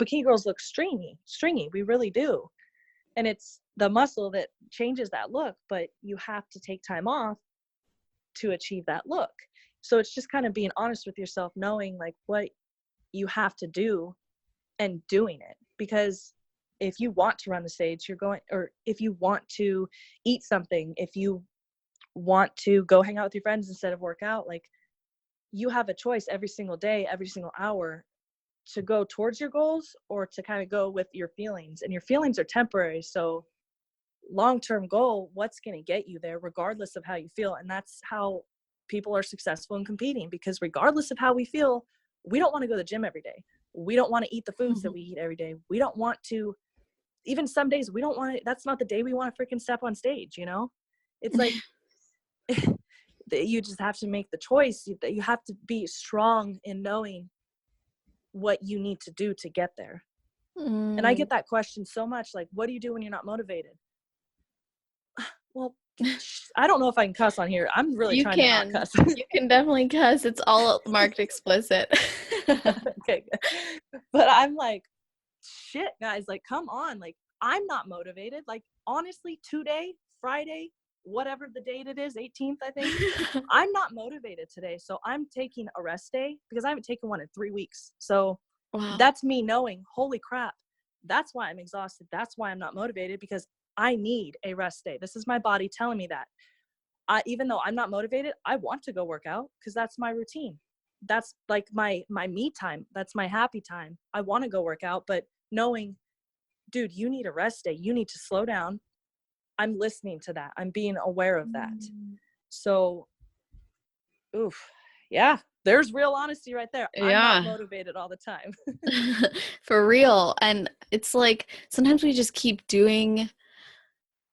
Bikini girls look stringy. We really do. And it's the muscle that changes that look, but you have to take time off to achieve that look. So it's just kind of being honest with yourself, knowing like what you have to do and doing it. Because if you want to run the stage, you're going, or if you want to eat something, if you want to go hang out with your friends instead of work out, like you have a choice every single day, every single hour to go towards your goals or to kind of go with your feelings. And your feelings are temporary. So long-term goal, what's going to get you there regardless of how you feel. And that's how people are successful in competing, because regardless of how we feel, we don't want to go to the gym every day. We don't want to eat the foods that we eat every day. We don't want to, even some days we don't want to, that's not the day we want to freaking step on stage, you know? It's like you just have to make the choice. You have to be strong in knowing what you need to do to get there. And I get that question so much, like, what do you do when you're not motivated? Well, I don't know if I can cuss on here. I'm really You trying to not can. cuss. You can definitely cuss. It's all marked explicit. Okay. But I'm like, shit, guys, like, come on. Like, I'm not motivated. Like, honestly, today, Friday, whatever the date it is, 18th, I think, I'm not motivated today. So I'm taking a rest day because I haven't taken one in 3 weeks. So Wow. that's me knowing, holy crap, that's why I'm exhausted. That's why I'm not motivated, because I need a rest day. This is my body telling me that. Even though I'm not motivated, I want to go work out because that's my routine. That's like my me time. That's my happy time. I want to go work out, but knowing, dude, you need a rest day. You need to slow down. I'm listening to that. I'm being aware of that. So, oof, yeah, there's real honesty right there. I'm not motivated all the time. For real. And it's like sometimes we just keep doing,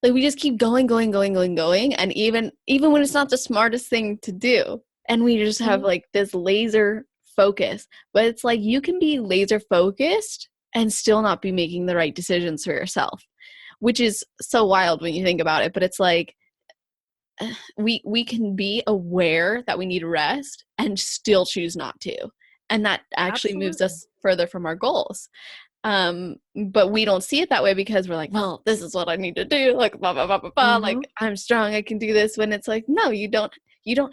like we just keep going. And even when it's not the smartest thing to do, and we just have like this laser focus, but it's like you can be laser focused and still not be making the right decisions for yourself, which is so wild when you think about it. But it's like we can be aware that we need rest and still choose not to, and that actually moves us further from our goals. But we don't see it that way because we're like, well, this is what I need to do, like blah blah blah blah blah, like I'm strong, I can do this, when it's like, no, you don't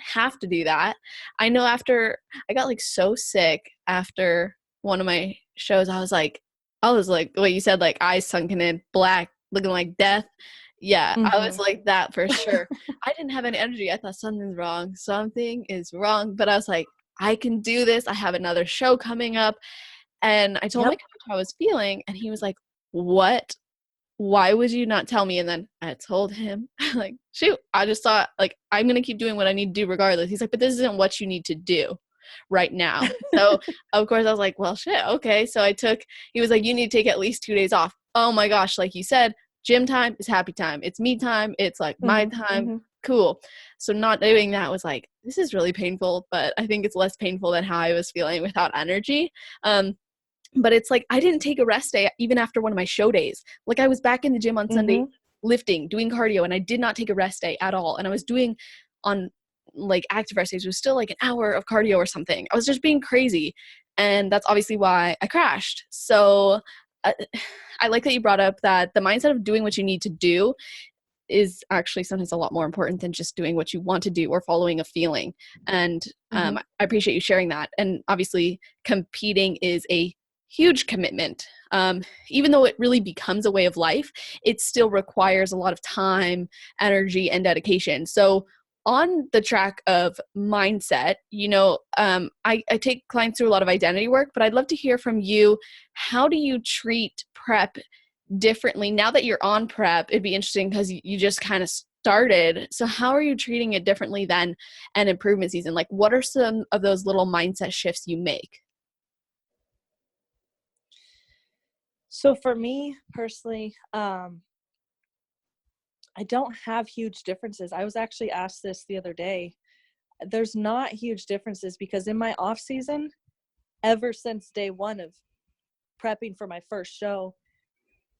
have to do that. I know after I got like so sick after one of my shows, I was like what you said, like eyes sunken in, black, looking like death. Yeah, I was like that for sure. I didn't have any energy. I thought something is wrong, but I was like, I can do this. I have another show coming up. And I told my coach how I was feeling, and he was like, what? Why would you not tell me? And then I told him, like, shoot, I just thought, like, I'm going to keep doing what I need to do regardless. He's like, but this isn't what you need to do right now. So, of course, I was like, well, shit, okay. So he was like, you need to take at least 2 days off. Oh my gosh, like you said, gym time is happy time. It's me time. It's like my time. Cool. So not doing that was like, this is really painful, but I think it's less painful than how I was feeling without energy. But it's like I didn't take a rest day even after one of my show days. Like I was back in the gym on Sunday lifting, doing cardio, and I did not take a rest day at all. And I was doing on like active rest days, it was still like an hour of cardio or something. I was just being crazy. And that's obviously why I crashed. So I like that you brought up that the mindset of doing what you need to do is actually sometimes a lot more important than just doing what you want to do or following a feeling. And I appreciate you sharing that. And obviously competing is a huge commitment. Even though it really becomes a way of life, it still requires a lot of time, energy, and dedication. So on the track of mindset, I take clients through a lot of identity work, but I'd love to hear from you. How do you treat prep differently now that you're on prep? It'd be interesting because you just kind of started. So how are you treating it differently than an improvement season? Like what are some of those little mindset shifts you make? So for me personally, I don't have huge differences. I was actually asked this the other day. There's not huge differences because in my off season, ever since day one of prepping for my first show,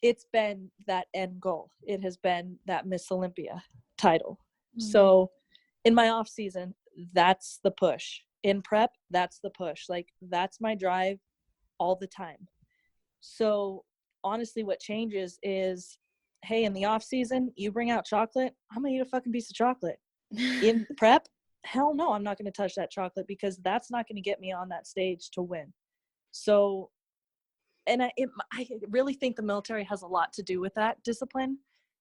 it's been that end goal. It has been that Miss Olympia title. So in my off season, that's the push. In prep, that's the push. Like, that's my drive all the time. So honestly, what changes is, hey, in the off season, you bring out chocolate, I'm gonna eat a fucking piece of chocolate. In prep, hell no, I'm not gonna touch that chocolate because that's not gonna get me on that stage to win. So, and I really think the military has a lot to do with that discipline,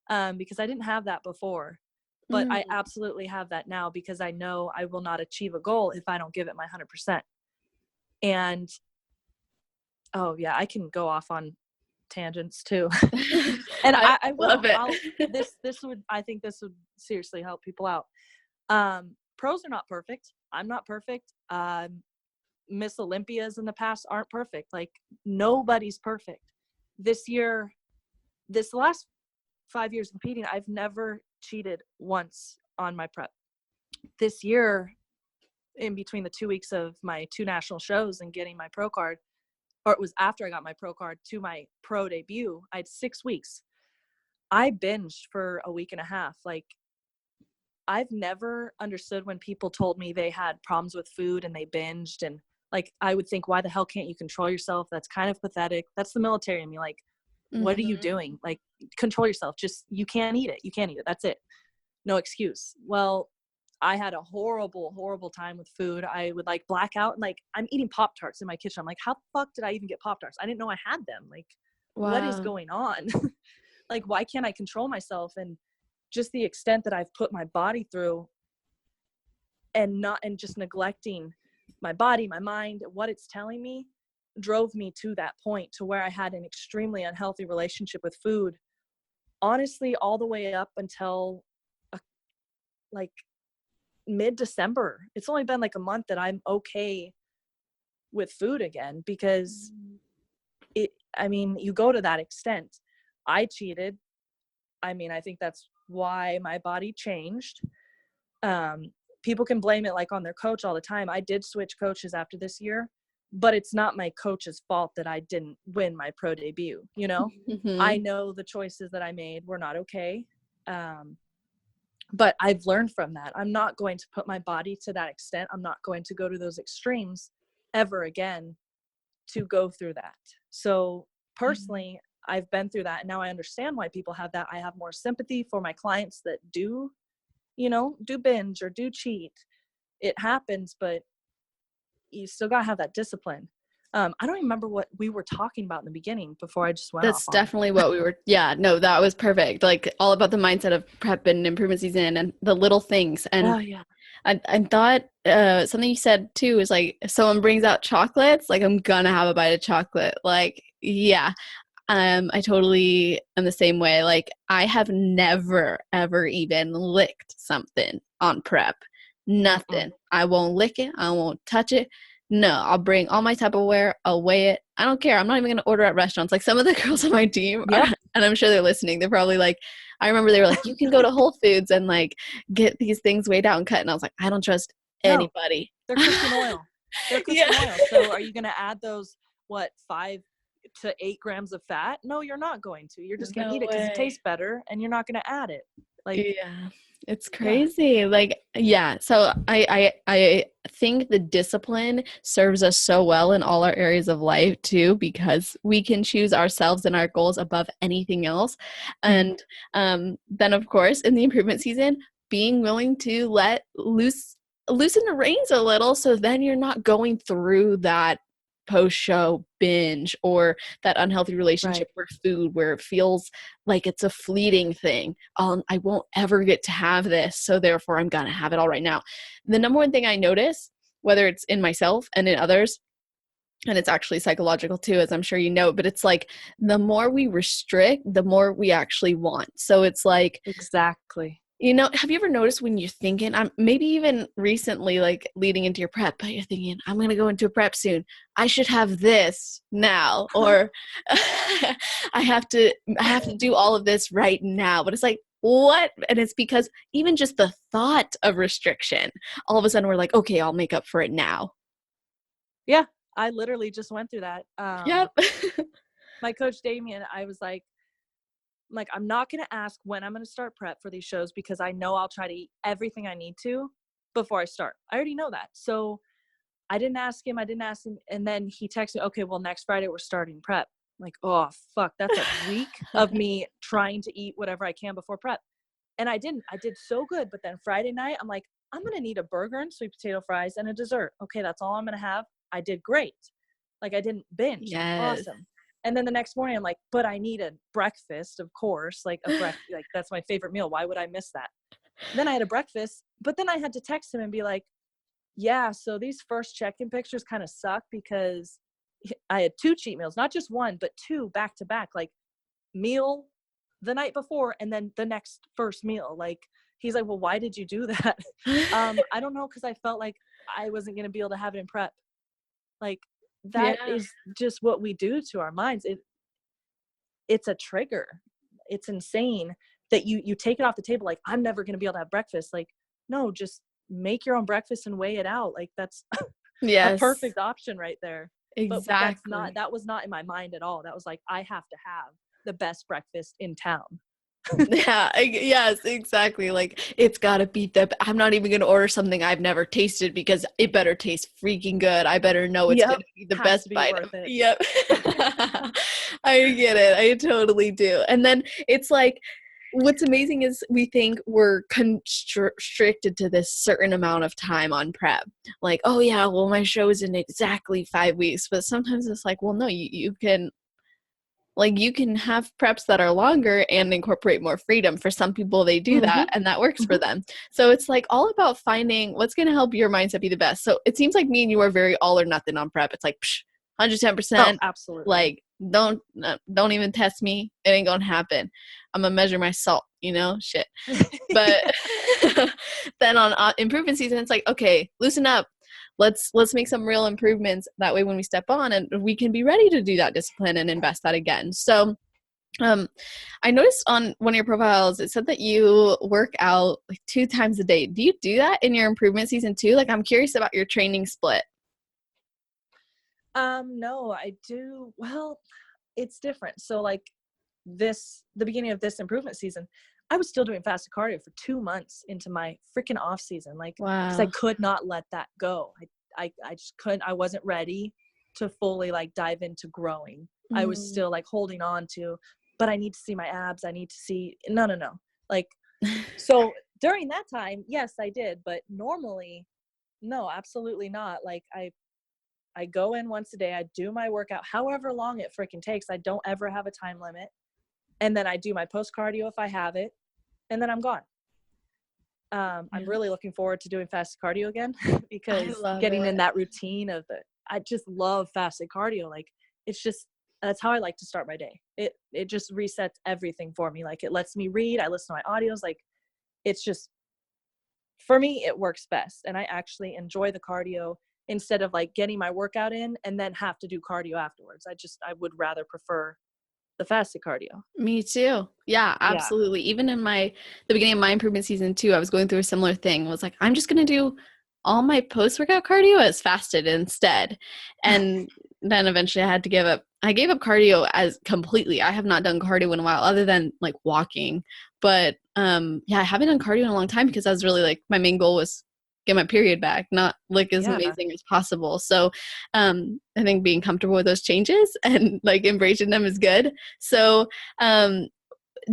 because I didn't have that before, but I absolutely have that now because I know I will not achieve a goal if I don't give it my 100%. And oh yeah, I can go off on tangents too. And I will. Love it. I think this would seriously help people out. Pros are not perfect. I'm not perfect. Miss Olympias in the past aren't perfect. Like, nobody's perfect. This last 5 years competing, I've never cheated once on my prep. This year, in between the 2 weeks of my 2 national shows and getting my pro card, or it was after I got my pro card to my pro debut, I had 6 weeks. I binged for a week and a half. Like, I've never understood when people told me they had problems with food and they binged, and like, I would think, why the hell can't you control yourself? That's kind of pathetic. That's the military in me. Like, what are you doing? Like, control yourself. Just, you can't eat it. You can't eat it. That's it. No excuse. Well, I had a horrible time with food. I would like black out and like, I'm eating Pop-Tarts in my kitchen. I'm like, how the fuck did I even get Pop-Tarts? I didn't know I had them. Like, what is going on? Like, why can't I control myself? And just the extent that I've put my body through and just neglecting my body, my mind, what it's telling me, drove me to that point to where I had an extremely unhealthy relationship with food, honestly, all the way up until like mid-December. It's only been like a month that I'm okay with food again, because you go to that extent. I cheated. I think that's why my body changed. People can blame it like on their coach all the time. I did switch coaches after this year, but it's not my coach's fault that I didn't win my pro debut. I know the choices that I made were not okay. But I've learned from that. I'm not going to put my body to that extent. I'm not going to go to those extremes ever again to go through that. So personally, I've been through that, and now I understand why people have that. I have more sympathy for my clients that do binge or do cheat. It happens, but you still gotta have that discipline. I don't remember what we were talking about in the beginning before I just went That's off on definitely what we were. Yeah, no, that was perfect. Like, all about the mindset of prep and improvement season and the little things. And oh yeah, I thought something you said too is like, if someone brings out chocolates, like, I'm gonna have a bite of chocolate. Like, yeah, I totally am the same way. Like, I have never, ever even licked something on prep. Nothing. I won't lick it. I won't touch it. No, I'll bring all my Tupperware. I'll weigh it. I don't care. I'm not even going to order at restaurants. Like, some of the girls on my team are, and I'm sure they're listening. They're probably like, I remember they were like, you can go to Whole Foods and like get these things weighed out and cut. And I was like, I don't trust anybody. They're cooking oil. They're cooking oil. So are you going to add those, 5 to 8 grams of fat? No, you're not going to. You're just going to eat it because it tastes better, and you're not going to add it. Like, yeah, it's crazy. Yeah. Like, yeah. So I think the discipline serves us so well in all our areas of life too, because we can choose ourselves and our goals above anything else. And then of course, in the improvement season, being willing to loosen the reins a little, so then you're not going through that post-show binge or that unhealthy relationship with food where it feels like it's a fleeting thing. I won't ever get to have this, so therefore I'm gonna have it all right now. The number one thing I notice, whether it's in myself and in others, and it's actually psychological too, as I'm sure you know, but it's like, the more we restrict, the more we actually want. So it's like, exactly, You know, have you ever noticed when you're thinking, maybe even recently, like leading into your prep, but you're thinking, I'm going to go into a prep soon. I should have this now, or I have to do all of this right now. But it's like, what? And it's because even just the thought of restriction, all of a sudden we're like, okay, I'll make up for it now. Yeah, I literally just went through that. Yep. My coach Damien, I was like, I'm not going to ask when I'm going to start prep for these shows because I know I'll try to eat everything I need to before I start. I already know that. So I didn't ask him. And then he texted me, okay, well, next Friday we're starting prep. I'm like, oh, fuck, that's a week of me trying to eat whatever I can before prep. And I didn't. I did so good. But then Friday night, I'm like, I'm going to need a burger and sweet potato fries and a dessert. Okay, that's all I'm going to have. I did great. Like, I didn't binge. Yes. Awesome. And then the next morning, I'm like, but I need a breakfast, of course. Like, like that's my favorite meal. Why would I miss that? Then I had a breakfast, but then I had to text him and be like, yeah, so these first check-in pictures kind of suck because I had 2 cheat meals, not just one, but 2 back to back, like meal the night before and then the next first meal. Like, he's like, well, why did you do that? I don't know, because I felt like I wasn't going to be able to have it in prep. Like, that Yeah. is just what we do to our minds. It's a trigger. It's insane that you take it off the table. Like, I'm never going to be able to have breakfast. Like, no, just make your own breakfast and weigh it out. Like, that's a Yes. perfect option right there. But Exactly. that was not in my mind at all. That was like, I have to have the best breakfast in town. Yeah, yes, exactly. Like it's gotta beat the. I'm not even gonna order something I've never tasted because it better taste freaking good. I better know it's Yep. gonna be the Has best to be bite. worth it. Yep. I get it. I totally do. And then it's like, what's amazing is we think we're constricted to this certain amount of time on prep. Like, oh yeah, well my show is in exactly 5 weeks, but sometimes it's like, well no, you can you can have preps that are longer and incorporate more freedom. For some people, they do Mm-hmm. that and that works for Mm-hmm. them. So it's like all about finding what's going to help your mindset be the best. So it seems like me and you are very all or nothing on prep. It's like 110%. Oh, absolutely. Like don't even test me. It ain't gonna happen. I'm gonna measure my salt. Shit. But then on improvement season, it's like, okay, loosen up. Let's make some real improvements. That way, when we step on, and we can be ready to do that discipline and invest that again. So, um, I noticed on one of your profiles it said that you work out like 2 times a day. Do you do that in your improvement season too? Like, I'm curious about your training split. No, I do. Well, it's different. So like the beginning of this improvement season, I was still doing fasted cardio for 2 months into my freaking off season. Like, because I Wow. could not let that go. I just couldn't, I wasn't ready to fully like dive into growing. I was Mm. still like holding on to, but I need to see my abs. I need to see, no, no, no. Like, so during that time, yes, I did, but normally, no, absolutely not. Like, I go in once a day, I do my workout, however long it freaking takes. I don't ever have a time limit. And then I do my post cardio if I have it, and then I'm gone. I'm Yeah, really looking forward to doing fasted cardio again I because love getting in it. that routine of I just love fasted cardio. Like, it's just, that's how I like to start my day. It just resets everything for me. Like, it lets me read. I listen to my audios. Like, it's just, for me, it works best. And I actually enjoy the cardio instead of like getting my workout in and then have to do cardio afterwards. I would rather prefer the fasted cardio. Me too. Yeah, Yeah. absolutely. Even in the beginning of my improvement season too, I was going through a similar thing. I was like, I'm just gonna do all my post-workout cardio as fasted instead. And then eventually I had to give up. I gave up cardio as completely. I have not done cardio in a while other than like walking. But yeah, I haven't done cardio in a long time because I was really like my main goal was get my period back, not look as Yeah. amazing as possible. So I think being comfortable with those changes and like embracing them is good. So, um,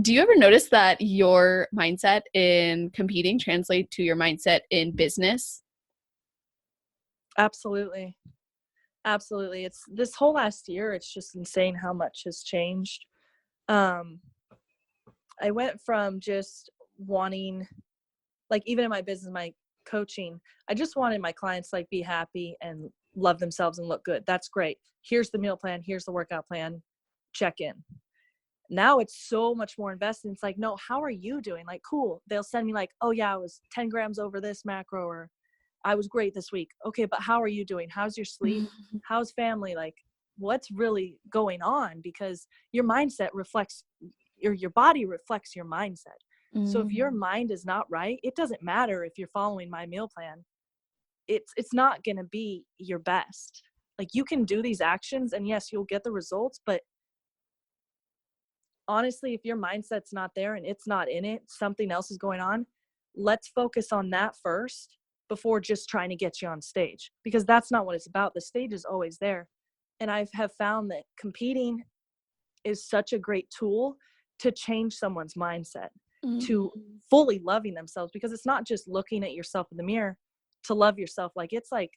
do you ever notice that your mindset in competing translate to your mindset in business? Absolutely. Absolutely. It's this whole last year, it's just insane how much has changed. Um, I went from just wanting, like, even in my business, my coaching, I just wanted my clients to like be happy and love themselves and look good. That's great. Here's the meal plan. Here's the workout plan. Check in. Now it's so much more invested. It's like, no, how are you doing? Like, cool. They'll send me like, oh yeah, I was 10 grams over this macro, or I was great this week. Okay, but how are you doing? How's your sleep? How's family? Like, what's really going on? Because your mindset reflects your body reflects your mindset. So if your mind is not right, it doesn't matter if you're following my meal plan. It's not going to be your best. Like, you can do these actions and yes, you'll get the results, but honestly, if your mindset's not there and it's not in it, something else is going on, let's focus on that first before just trying to get you on stage, because that's not what it's about. The stage is always there. And I have found that competing is such a great tool to change someone's mindset to fully loving themselves, because it's not just looking at yourself in the mirror to love yourself. Like, it's like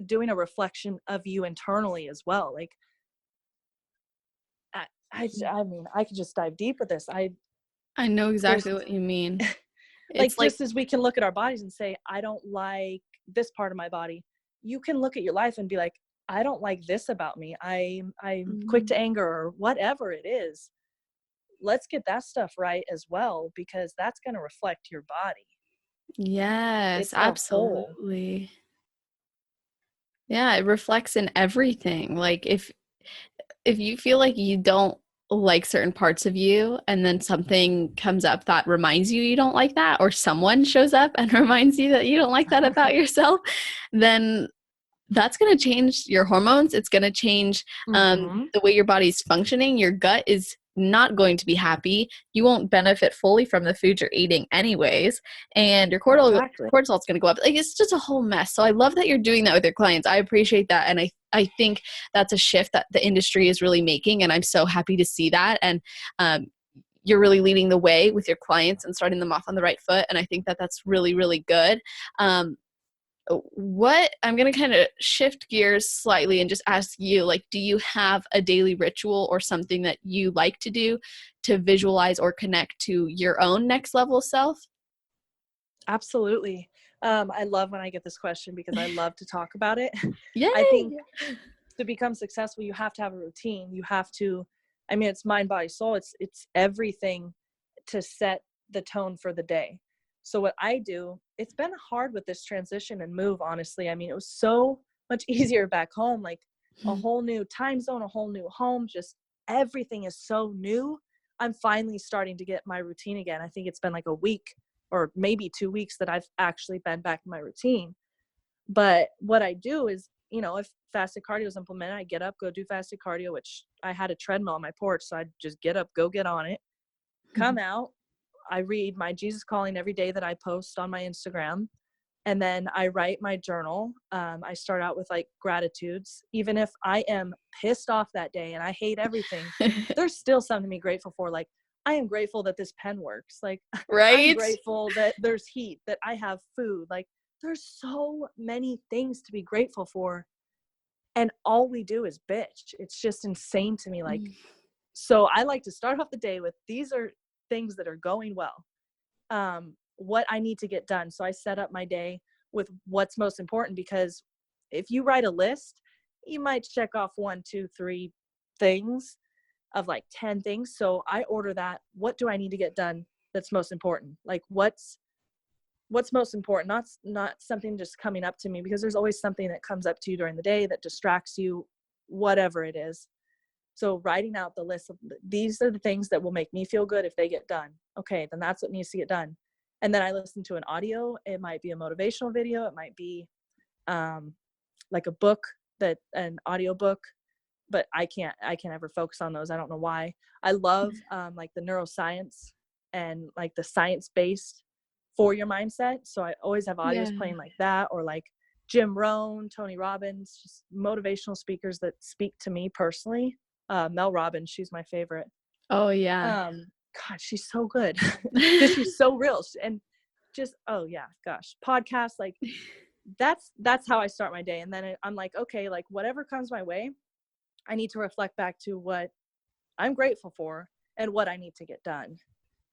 doing a reflection of you internally as well. Like, I mean, I could just dive deep with this. I know There's exactly what you mean. like, It's like, just as we can look at our bodies and say, I don't like this part of my body, you can look at your life and be like, I don't like this about me. I'm quick to anger, or whatever it is. Let's get that stuff right as well, because that's going to reflect your body. yes, It's the whole. absolutely. Yeah, it reflects in everything. Like, if you feel like you don't like certain parts of you, and then something comes up that reminds you you don't like that, or someone shows up and reminds you that you don't like that about yourself, then that's going to change your hormones. It's going to change the way your body's functioning. Your gut is not going to be happy. You won't benefit fully from the food you're eating anyways, and your Exactly. cortisol is going to go up. Like, it's just a whole mess. So I love that you're doing that with your clients. I appreciate that, and I think that's a shift that the industry is really making, and I'm so happy to see that. And you're really leading the way with your clients and starting them off on the right foot, and I think that that's really, really good. What I'm going to kind of shift gears slightly and just ask you, like, do you have a daily ritual or something that you like to do to visualize or connect to your own next level self? Absolutely. I love when I get this question, because I love to talk about it. I Yay! think to become successful, you have to have a routine. You have to, I mean, it's mind, body, soul. It's everything to set the tone for the day. So what I do, it's been hard with this transition and move, honestly. I mean, it was so much easier back home, like a whole new time zone, a whole new home, just everything is so new. I'm finally starting to get my routine again. I think it's been like a week or maybe 2 weeks that I've actually been back in my routine. But what I do is, if fasted cardio is implemented, I get up, go do fasted cardio, which I had a treadmill on my porch. So I just get up, go get on it, come out. I read my Jesus Calling every day that I post on my Instagram. And then I write my journal. I start out with like gratitudes. Even if I am pissed off that day and I hate everything, there's still something to be grateful for. Like, I am grateful that this pen works. Like, I'm Right? grateful that there's heat, that I have food. Like, there's so many things to be grateful for. And all we do is bitch. It's just insane to me. Like, so I like to start off the day with, these are things that are going well. What I need to get done. So I set up my day with what's most important, because if you write a list, you might check off 1, 2, 3 things of like 10 things. So I order that. What do I need to get done that's most important? Like, what's most important? Not something just coming up to me, because there's always something that comes up to you during the day that distracts you, whatever it is. So writing out the list of, these are the things that will make me feel good if they get done. Okay, then that's what needs to get done. And then I listen to an audio. It might be a motivational video. It might be like a book, an audio book, but I can't ever focus on those. I don't know why. I love like the neuroscience and like the science-based for your mindset. So I always have audios playing like that, or like Jim Rohn, Tony Robbins, just motivational speakers that speak to me personally. Mel Robbins, she's my favorite. Oh, yeah. God, she's so good because she's so real. And just, oh yeah, gosh, podcasts, like that's how I start my day. And then I'm like, okay, like whatever comes my way, I need to reflect back to what I'm grateful for and what I need to get done.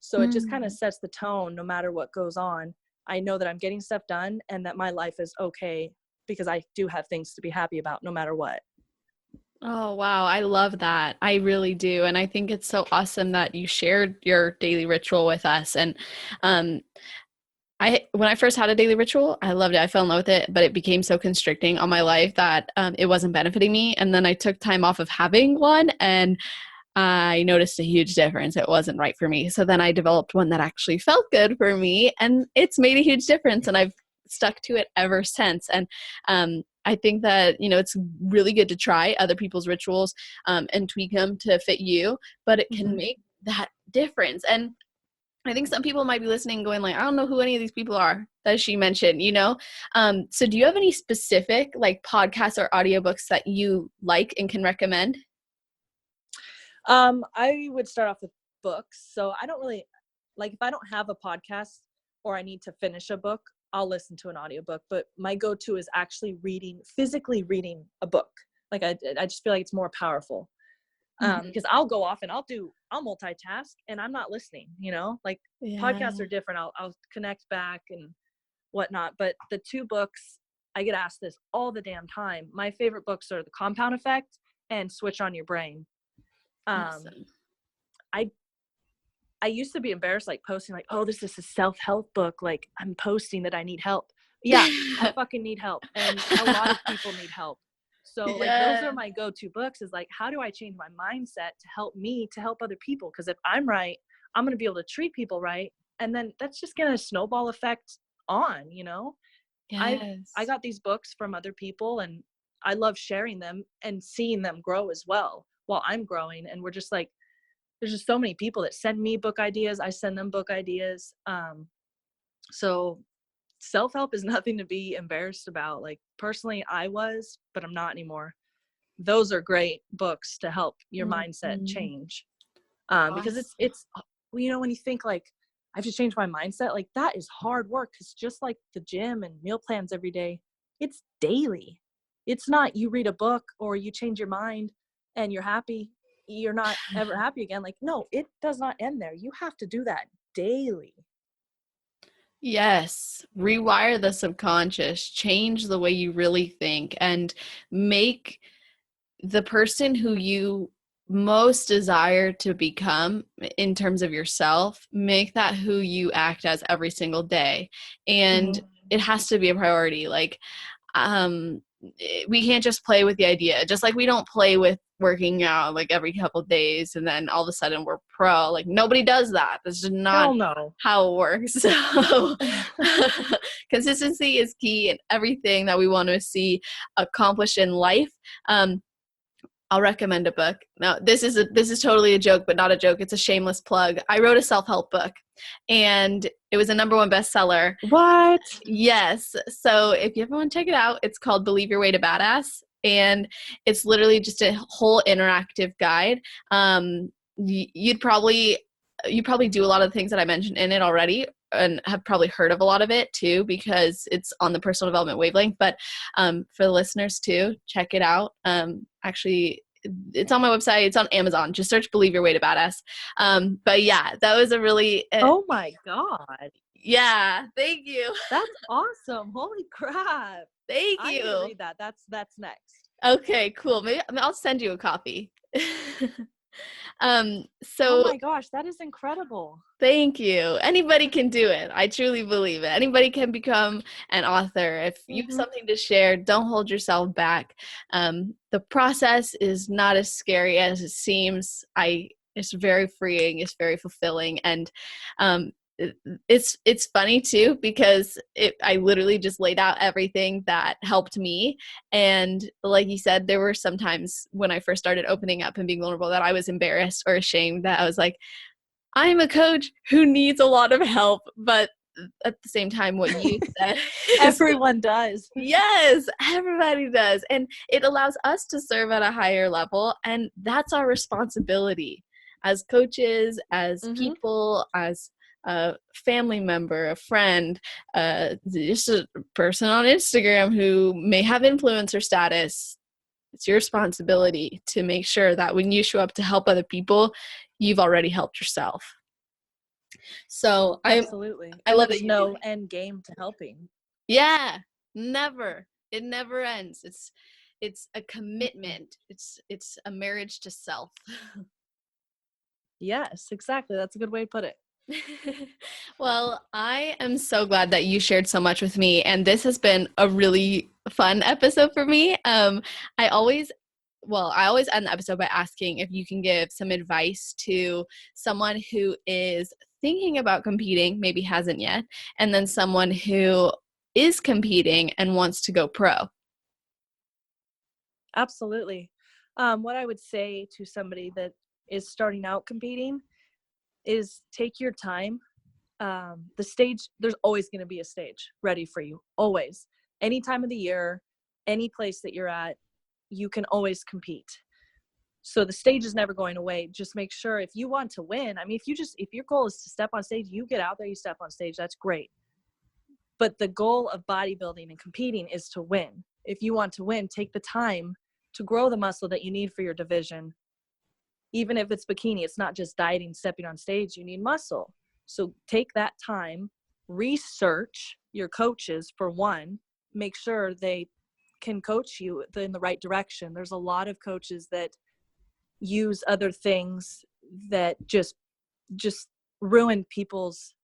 So it just kind of sets the tone. No matter what goes on, I know that I'm getting stuff done and that my life is okay, because I do have things to be happy about no matter what. Oh, wow. I love that. I really do. And I think it's so awesome that you shared your daily ritual with us. And um, when I first had a daily ritual, I loved it. I fell in love with it, but it became so constricting on my life that it wasn't benefiting me. And then I took time off of having one, and I noticed a huge difference. It wasn't right for me. So then I developed one that actually felt good for me, and it's made a huge difference. And I've stuck to it ever since. And I think that, it's really good to try other people's rituals and tweak them to fit you, but it can make that difference. And I think some people might be listening going like, I don't know who any of these people are that she mentioned. So do you have any specific like podcasts or audiobooks that you like and can recommend? I would start off with books. So I don't really like, if I don't have a podcast or I need to finish a book, I'll listen to an audiobook. But my go-to is actually physically reading a book. Like I just feel like it's more powerful. Because I'll go off and I'll multitask and I'm not listening, like Yeah. podcasts are different. I'll connect back and whatnot. But the two books, I get asked this all the damn time. My favorite books are The Compound Effect and Switch on Your Brain. Awesome. I used to be embarrassed, like posting like, oh, this is a self-help book. Like I'm posting that I need help. Yeah, I fucking need help. And a lot of people need help. So like, those are my go-to books, is like, how do I change my mindset to help me, to help other people? Because if I'm right, I'm going to be able to treat people right. And then that's just going to snowball effect on. I Yes. got these books from other people and I love sharing them and seeing them grow as well while I'm growing. And we're just like, there's just so many people that send me book ideas. I send them book ideas. So self-help is nothing to be embarrassed about. Like personally, I was, but I'm not anymore. Those are great books to help your mindset Mhm. change. Because Awesome. when you think like, I have to change my mindset, like that is hard work. Cause just like the gym and meal plans every day, it's daily. It's not you read a book or you change your mind and you're happy. You're not ever happy again. Like, no, it does not end there. You have to do that daily. Yes. Rewire the subconscious, change the way you really think, and make the person who you most desire to become in terms of yourself, make that who you act as every single day. And Mm-hmm. it has to be a priority. Like, um, we can't just play with the idea, just like we don't play with working out like every couple days and then all of a sudden we're pro. Like, nobody does that. That's just not Hell no. how it works. So consistency is key in everything that we want to see accomplished in life. um, I'll recommend a book. Now, this is totally a joke, but not a joke. It's a shameless plug. I wrote a self-help book, and it was a #1 bestseller. What? Yes. So if you ever want to check it out, it's called Believe Your Way to Badass. And it's literally just a whole interactive guide. You'd probably do a lot of the things that I mentioned in it already and have probably heard of a lot of it too, because it's on the personal development wavelength. But for the listeners too, check it out. Actually, it's on my website. It's on Amazon. Just search Believe Your Way to Badass. But yeah, that was a really, Oh my God. yeah, thank you. That's awesome. Holy crap. Thank I need to you. read that. That's next. Okay, cool. Maybe I'll send you a copy. Oh So my gosh, that is incredible. thank you. Anybody can do it. I truly believe it. Anybody can become an author. If you have Mm-hmm. something to share, don't hold yourself back. The process is not as scary as it seems. It's very freeing. It's very fulfilling, and um, it's funny too because I literally just laid out everything that helped me. And like you said, there were some times when I first started opening up and being vulnerable that I was embarrassed or ashamed, that I was like, I'm a coach who needs a lot of help. But at the same time, what you said is, Everyone does. yes, everybody does. And it allows us to serve at a higher level. And that's our responsibility as coaches, as Mm-hmm. people, as a family member, a friend, just a person on Instagram who may have influencer status. It's your responsibility to make sure that when you show up to help other people, you've already helped yourself. So Absolutely. I And love that there's you do no that. end game to helping. Yeah, never. It never ends. it's a commitment. It's a marriage to self. Yes, exactly. That's a good way to put it. Well, I am so glad that you shared so much with me, and this has been a really fun episode for me. I always I always end the episode by asking if you can give some advice to someone who is thinking about competing, maybe hasn't yet, and then someone who is competing and wants to go pro. Absolutely. What I would say to somebody that is starting out competing is take your time. The stage, there's always going to be a stage ready for you, always. Any time of the year, any place that you're at, you can always compete. So the stage is never going away. Just make sure if you want to win, I mean, if your goal is to step on stage, you get out there, you step on stage, that's great. But the goal of bodybuilding and competing is to win. If you want to win, take the time to grow the muscle that you need for your division. Even if it's bikini, it's not just dieting, stepping on stage, you need muscle. So take that time, research your coaches for one, make sure they can coach you in the right direction. There's a lot of coaches that use other things that just ruin people's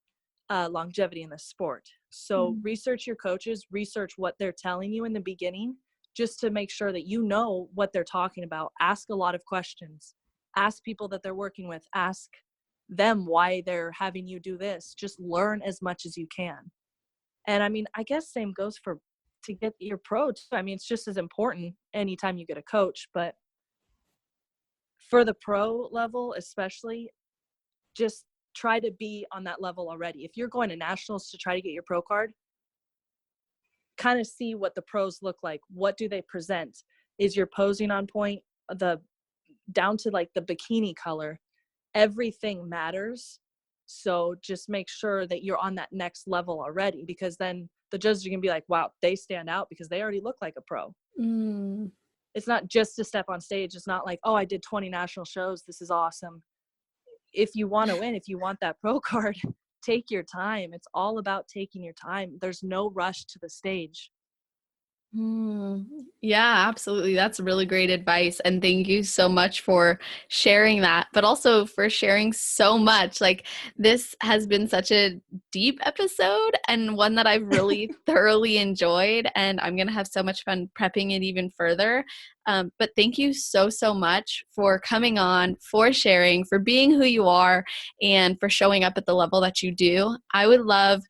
longevity in the sport. So research your coaches, research what they're telling you in the beginning, just to make sure that you know what they're talking about. Ask a lot of questions. Ask people that they're working with. Ask them why they're having you do this. Just learn as much as you can. And I mean, I guess same goes for to get your pro too. I mean, it's just as important anytime you get a coach, but for the pro level especially, just try to be on that level already. If you're going to nationals to try to get your pro card, kind of see what the pros look like. What do they present? Is your posing on point? Down to like the bikini color, everything matters. So just make sure that you're on that next level already, because then the judges are gonna be like, wow, they stand out because they already look like a pro. It's not just to step on stage. It's not like, oh, I did 20 national shows, this is awesome. If you want to win, if you want that pro card, take your time. It's all about taking your time. There's no rush to the stage. Yeah, absolutely. That's really great advice. And thank you so much for sharing that, but also for sharing so much. Like, this has been such a deep episode and one that I've really thoroughly enjoyed. And I'm going to have so much fun prepping it even further. But thank you so, so much for coming on, for sharing, for being who you are, and for showing up at the level that you do. I would love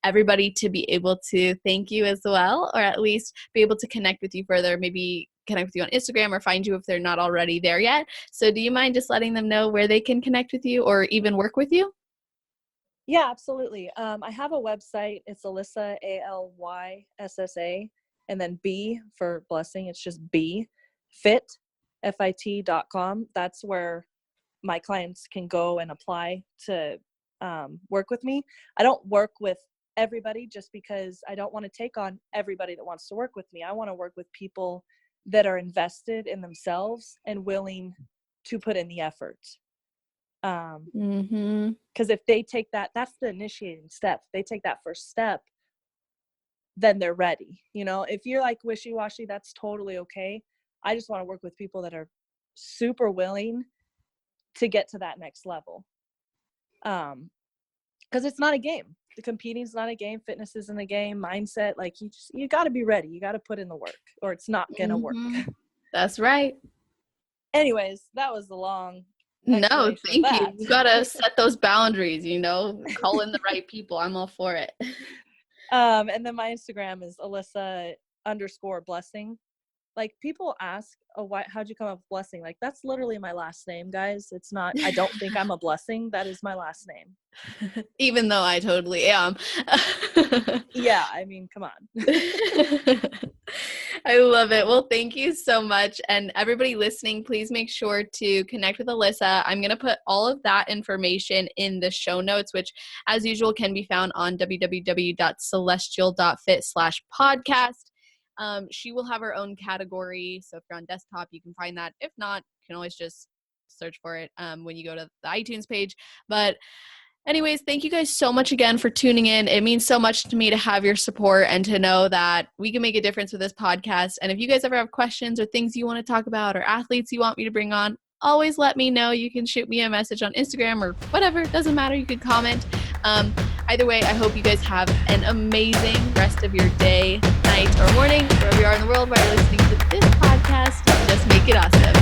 everybody to be able to thank you as well, or at least be able to connect with you further, maybe connect with you on Instagram or find you if they're not already there yet. So do you mind just letting them know where they can connect with you or even work with you? Yeah, absolutely. I have a website. It's Alyssa, ALYSSA, and then B for Blessing. It's just B, fit.com. That's where my clients can go and apply to work with me. I don't work with everybody just because I don't want to take on everybody that wants to work with me. I want to work with people that are invested in themselves and willing to put in the effort. Because if they take that's the initiating step. If they take that first step, then they're ready. You know, if you're like wishy-washy, that's totally okay. I just want to work with people that are super willing to get to that next level. Because it's not a game. The competing is not a game. Fitness isn't a game. Mindset, like you got to be ready. You got to put in the work, or it's not gonna work. That's right. Anyways, that was the long. No, thank you. You gotta set those boundaries. Call in the right people. I'm all for it. And then my Instagram is Alyssa_Blessing. Like, people ask, oh, how'd you come up with Blessing? Like, that's literally my last name, guys. It's not, I don't think I'm a blessing. That is my last name. Even though I totally am. Yeah, I mean, come on. I love it. Well, thank you so much. And everybody listening, please make sure to connect with Alyssa. I'm going to put all of that information in the show notes, which as usual can be found on www.celestial.fit/podcast. She will have her own category. So if you're on desktop, you can find that. If not, you can always just search for it when you go to the iTunes page. But Anyways, thank you guys so much again for tuning in. It means so much to me to have your support and to know that we can make a difference with this podcast. And if you guys ever have questions or things you want to talk about or athletes you want me to bring on, always let me know. You can shoot me a message on Instagram or whatever. It doesn't matter. You can comment. Either way, I hope you guys have an amazing rest of your day, night, or morning, wherever you are in the world while you're listening to this podcast. Just make it awesome.